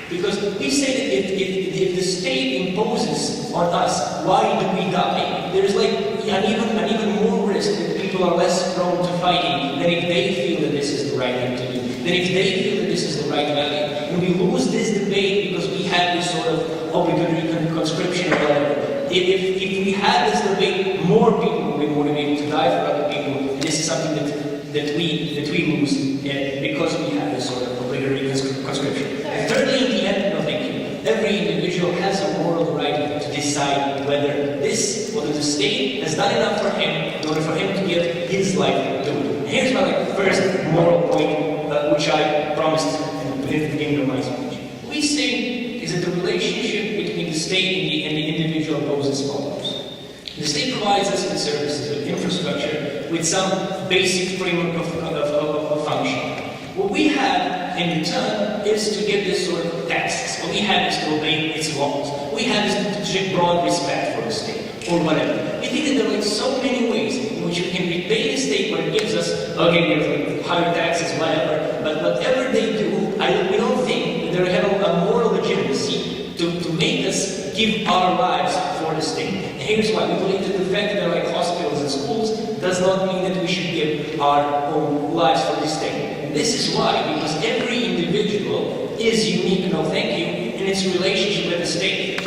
Because we say that if the state imposes on us, why do we die? There's like an even more risk that people are less prone to fighting than if they feel that this is the right thing to do, than if they feel that this is the right value. And we lose this debate because we have this sort of obligatory conscription or whatever. If we had this debate, more people will be motivated to die for other people. And this is something that we lose because we have this sort of obligatory conscription. And thirdly, in the end, every individual has a moral right to decide whether the state has done enough for him in order for him to get his life to it. And here's my first moral point, which I promised at the beginning of my speech. What we say is that the relationship between the state and the individual goes as follows. The state provides us with services, with infrastructure, with some basic framework of function. What we have in return is to give this sort of taxes. What we have is to obey its laws. What we have is to show broad respect for the state, or whatever. We think that there are like so many ways in which we can repay the state when it gives us, okay, higher taxes, whatever. But whatever they do, we don't think that they have a moral legitimacy us give our lives for the state. And here's why. We believe that the fact that there are like hospitals and schools does not mean that we should give our own lives for the state. And this is why, because every individual is unique, no thank you, in its relationship with the state.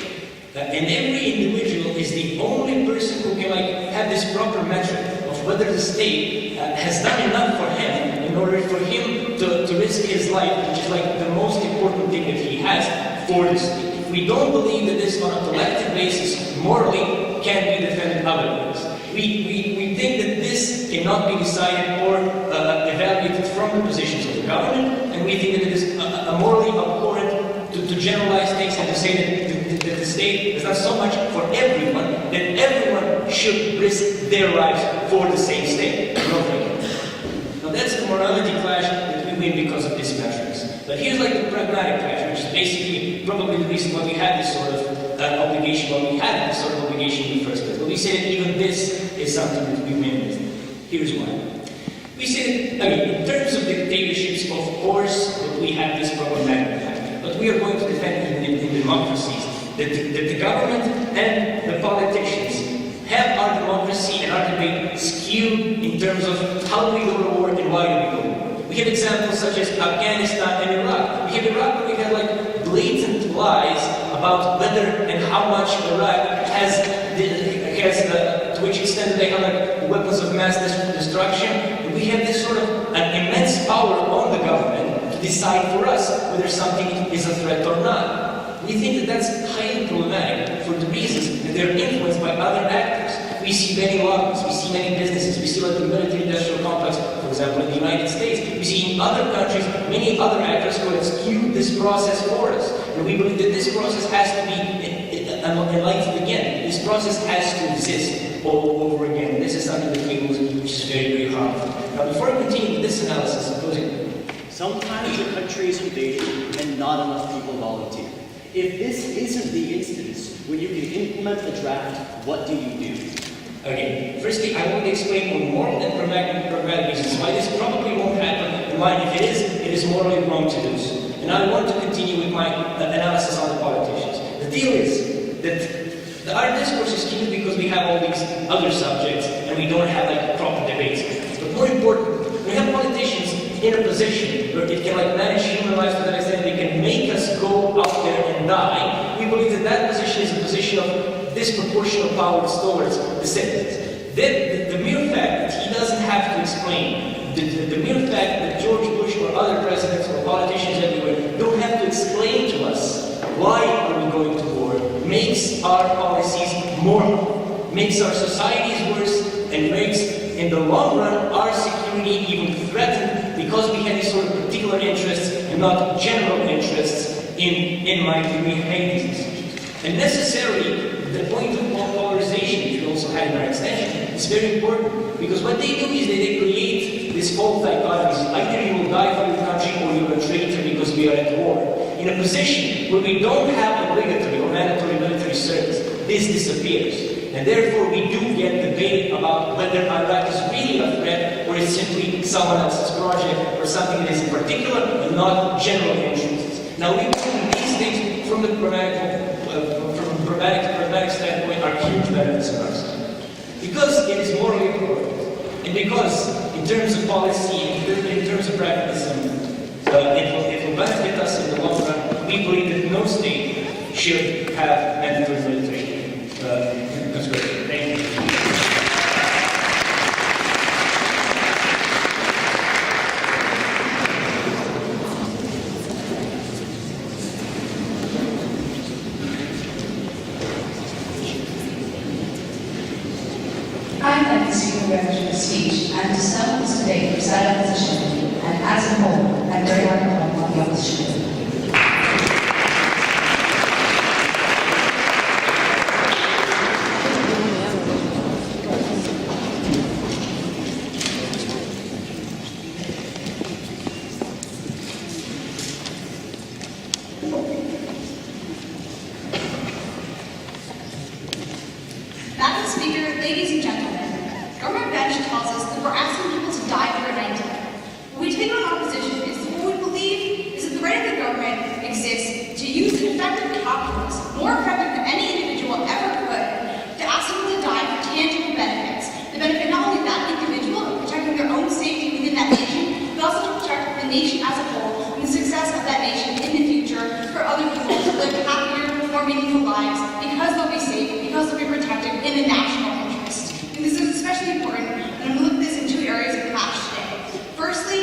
And every individual is the only person who can have this proper metric of whether the state has done enough for him in order for him to risk his life, which is the most important thing that he has for the state. If we don't believe that this on a collective basis morally can be defended otherwise. We think that this cannot be decided or evaluated from the positions of the government, and we think that it is morally abhorrent to generalize things and to say that the state has done so much for everyone that everyone should risk their lives for the same state. No, thank you. Now that's the morality clash that we win because of these measures. But here's the pragmatic clash, which is basically probably the reason why we had this sort of obligation, why we had this sort of obligation in the first place. But we say that even this is something that we win with. Here's why. We say that, in terms of dictatorships, of course, that we have this problematic fact. But we are going to defend in democracies that the government and the politicians have our democracy and our debate skewed in terms of how do we go to war and why do we go to war. We have examples such as Afghanistan and Iraq. We have Iraq where we have blatant lies about whether and how much Iraq has to which extent they have weapons of mass destruction. And we have this sort of an immense power on the government to decide for us whether something is a threat or not. We think that that's highly problematic for the reasons that they're influenced by other actors. We see many lobbies, we see many businesses, we see the military-industrial complex, for example, in the United States. We see in other countries many other actors who have skewed this process for us. And we believe that this process has to be enlightened again. This process has to exist all over again. This is something that we lose, which is very, very harmful. Now, before I continue with this analysis, sometimes a country is invaded and not enough people volunteer. If this isn't the instance where you can implement a draft, what do you do? Okay, firstly, I want to explain on moral and pragmatic reasons why this probably won't happen, and why, if it is morally wrong to do so. And I want to continue with my analysis on the politicians. The deal is that our discourse is skewed because we have all these other subjects, and we don't have proper debates. But more important, we have politicians in a position where it can manage human lives to that extent they can make us go out there and die. We believe that that position is a position of disproportional powers towards the citizens. The mere fact that he doesn't have to explain, the mere fact that George Bush or other presidents or politicians everywhere don't have to explain to us why are we going to war, makes our policies more harmful, makes our societies worse, and makes, in the long run, our security even threatened because we have these sort of particular interests and not general interests in my view. We hate these decisions. And necessarily, the point of polarization, which we also had in our extension, is very important because what they do is they create this false dichotomy. Either you will die for your country or you're a traitor because we are at war. In a position where we don't have obligatory or mandatory military service, this disappears. And therefore we do get debate about whether Iraq is really a threat or is simply someone else's project or something that is in particular and not general interests. Now we believe these things from the pragmatic standpoint are huge benefits for us. Because it is morally important, and because in terms of policy, in terms of pragmatism, it will benefit us in the long run, we believe that no state should have mandatory military conscription. Thank you. I'd like to see the referendum speech and to sum up this debate from side opposition, and as a whole, I'm very welcome on the opposition. Madam Speaker, ladies and gentlemen, government bench tells us that we're asking people to die for an idea. What we take on opposition is that what we believe is that the right of the government exists to use an effective populace in more effective than any individual ever could to ask people to die for tangible benefits. The benefit not only that individual of protecting their own safety within that nation, but also to protect the nation as a whole and the success of that nation in the future for other people to live happier, more meaningful lives because they'll be safe, because they'll be protected in the national interest. And this is especially important, and I'm going to look at this in two areas of clash today. Firstly,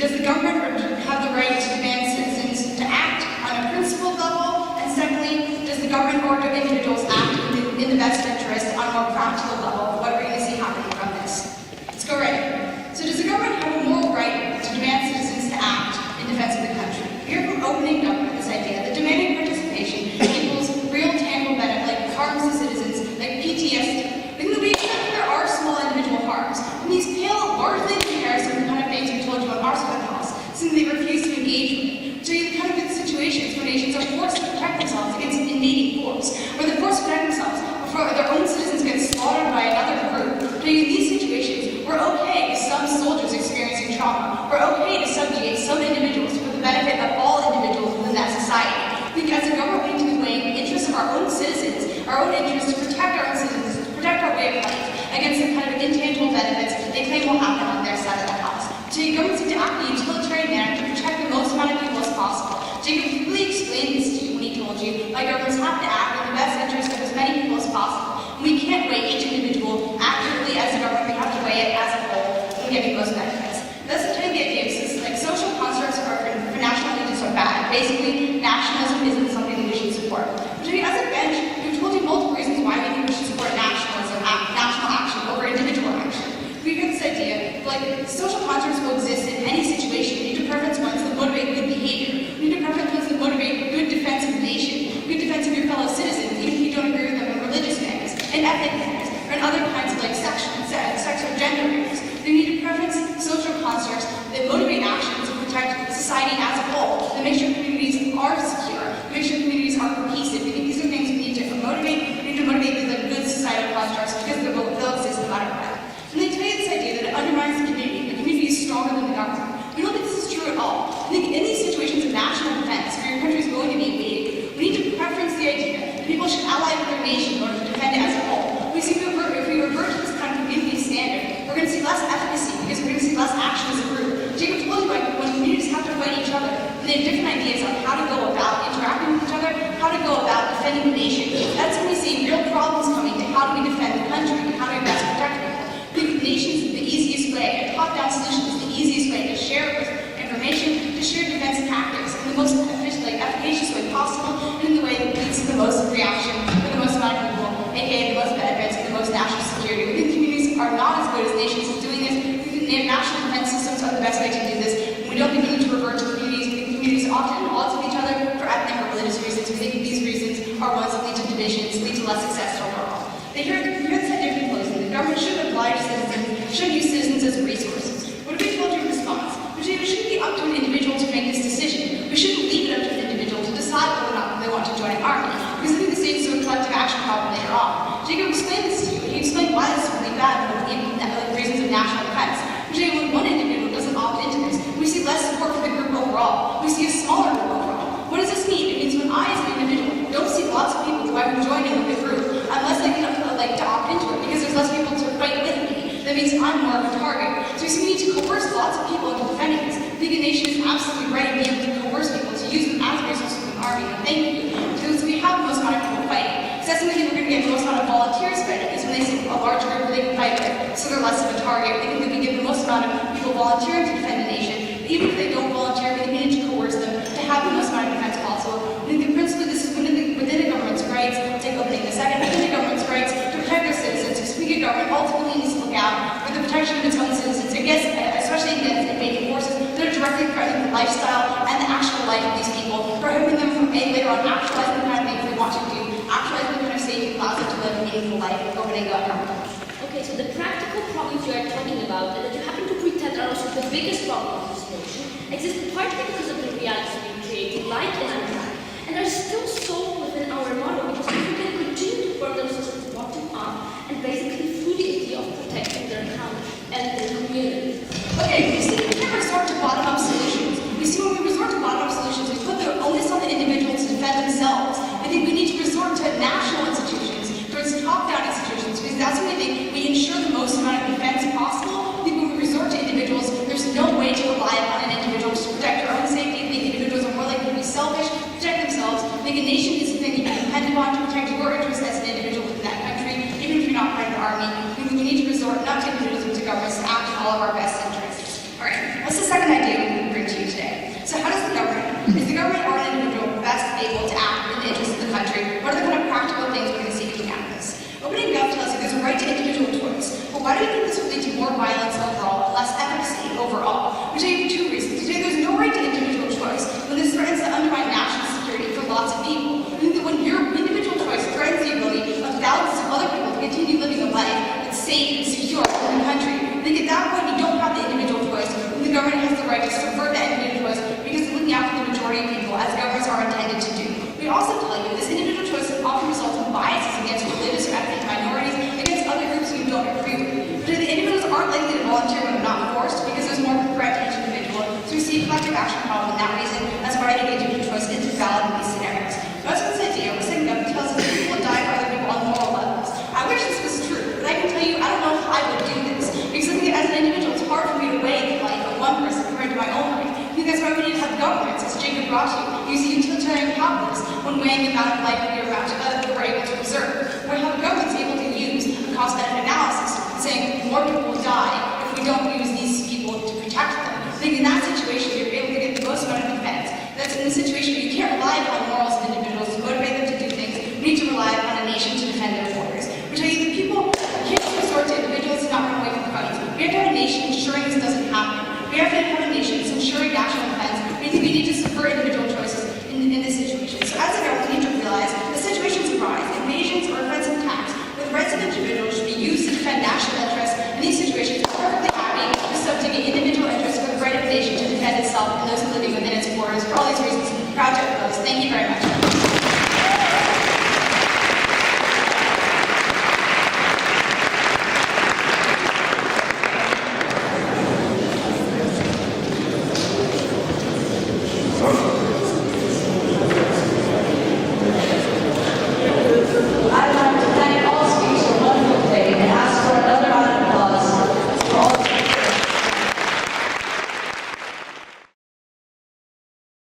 does the government have the right to demand citizens to act on a principled level? And secondly, does the government or do individuals act in the best interest on a more practical level? What are we going to see happening from this? Let's go right in. So does the government have a moral right to demand citizens to act in defense of the country? Here we're opening up with this idea that demanding participation equals real tangible benefit, like harms to citizens, like PTSD. But in the way that there are small individual harms, and these pale largely in comparison to the kind of things we told you on our side of the house, since they refuse to engage with. So you kind of get situations where nations are forced to protect themselves against invading force, or they're forced to protect themselves before their own citizens get slaughtered by another group. So in these situations, we're okay with some soldiers experiencing trauma. We're okay to subjugate some individuals for the benefit of all individuals within that society. I think as a government, we need to be weighing the interests of our own citizens, our own interests to protect our own citizens, to protect our way of life against the kind of intangible benefits they claim will happen on their side of the house. So governments need to act in a utilitarian manner to protect the most amount of people as possible. Jacob really explained this to you when he told you why governments have to act in the best interest of as many people as possible. And we can't weigh each individual accurately as a government, we have to weigh it as a whole and get the most benefits. That's the kind of idea is like social constructs for national allegiance are bad. Basically, nationalism isn't something that we should support. But as a bench, we've told you multiple reasons why we think we should support nationalism, national action over individual action. We've got this idea, like social constructs will exist in any situation. We need to preference ones that motivate good behavior. We need to preference ones that motivate good defense of the nation, good defense of your fellow citizens, even if you don't agree with them in religious manners, and ethnic manners, or in other kinds of like sex or gender manners. We need to preference social constructs that motivate action to protect society as a whole, that make sure communities are secure, that make sure communities are cohesive. We think these are things we need to motivate. We need to motivate these like good societal constructs because they'll exist no matter what. And they tell you this idea that it undermines the community is stronger than the government. We don't think this is true at all. I think in these situations of national defense, where your country is going to be invaded, we need to preference the idea that people should ally with their nation in order to defend it as a whole. If we revert to this kind of community standard, we're going to see less efficacy because we're going to see less action as a group. Jacob told you when communities have to fight each other, and they have different ideas on how to go about interacting with each other, how to go about defending the nation. That's when we see real problems coming to how do we defend the country and how do we best protect people. I think nations is the easiest way, and top-down solutions is the easiest way to share information, to share defense tactics in the most efficacious way possible, and in the way that leads to the most reaction for the most amount of people, aka the most benefits and the most national security. We think communities are not as good as nations at doing this. We think national defense systems are the best way to do this. And we don't think we need to revert to communities. We think communities often at odds with each other for ethnic or religious reasons. We think these reasons are ones that lead to divisions, lead to less success overall. They hear this idea in closing. The government should oblige citizens, should use citizens as resources. What have we told you in response? It shouldn't be up to an individual to make this decision. We shouldn't leave it up to an individual to decide whether or not they want to join an army. Because I think this leads to a collective action problem later on. Jacob explained this to you. He explained why this is really bad for the reasons of national defense. Usually when one individual doesn't opt into this, we see less support for the group overall. We see a smaller group overall. What does this mean? It means when I, as an individual, don't see lots of people who I would join in with the group unless I can to opt into it, because there's less people to fight with me. That means I'm more of a target. So we need to coerce lots of people into defending this. I think a nation is absolutely right to be able to coerce people to use them as resources of an army. And thank you. Because we have the most amount of people fighting. Because that's when we think we're going to get the most amount of volunteers fighting, is when they see a large group that they can fight with, so they're less of a target. We think we can get the most amount of people volunteering to defend the nation. But even if they don't volunteer, we need to coerce them to have the most amount of defense possible. I think principally this is within the government's rights. I'll take opening in a second. Within the government's rights to protect their citizens. Because we government ultimately needs to look out for the protection of its own citizens, especially against invading forces that are directly threatening the lifestyle and the actual life of these people, prohibiting them from later on actualizing the kind of things they want to do, actualizing the kind of safety allows them to live a meaningful life over they go. Okay, so the practical problems you are talking about, and that you happen to pretend are also the biggest problem of this motion, exist partly because of the realities being created, like in Iran, and are still so within our model because people can continue to burn themselves from the bottom up and basically through the idea of protecting their country and their community. Okay, we see we can't resort to bottom-up solutions. We see when we resort to bottom-up solutions, we put the onus on the individual to defend themselves. I think we need We tell you for two reasons. We tell you there's no right to individual choice when this threatens to undermine national security for lots of people. We think that when your individual choice threatens the ability of thousands of other people to continue living a life that's safe and secure in the country, I think at that point you don't have the individual choice, and the government has the right to subvert that individual choice because it's looking after the majority of people, as governments are intended to do. We also tell you this individual choice often results in biases against religious or ethnic minorities, against other groups who you don't agree with. But the individuals aren't likely to volunteer when they're not forced because there's more of a threat to each individual. So we see a collective action problem in that reason. That's why I think individual choice isn't valid in these scenarios. But I was going to say to you, the second government tells us that people die for other people on moral levels. I wish this was true, but I can tell you I don't know how I would do this. Because I think as an individual, it's hard for me to weigh the life of one person compared to my own life. I think that's why we need to have governments, as Jacob brought you, using utilitarian calculus when weighing the amount of life that we're able to preserve. Where how the government's able to use a cost-benefit analysis and saying more people will die if we don't use these people to protect them. I think in that situation, you're able to get the most amount of defense. That's in the situation where you can't rely upon morals of individuals to motivate them to do things. We need to rely upon a nation to defend their borders. We tell you that people can't just resort to individuals to not run away from crimes. We have to have a nation ensuring this doesn't happen. We have to have a nation that's ensuring national defense. We need to subvert individual choices in this situation. So as a government,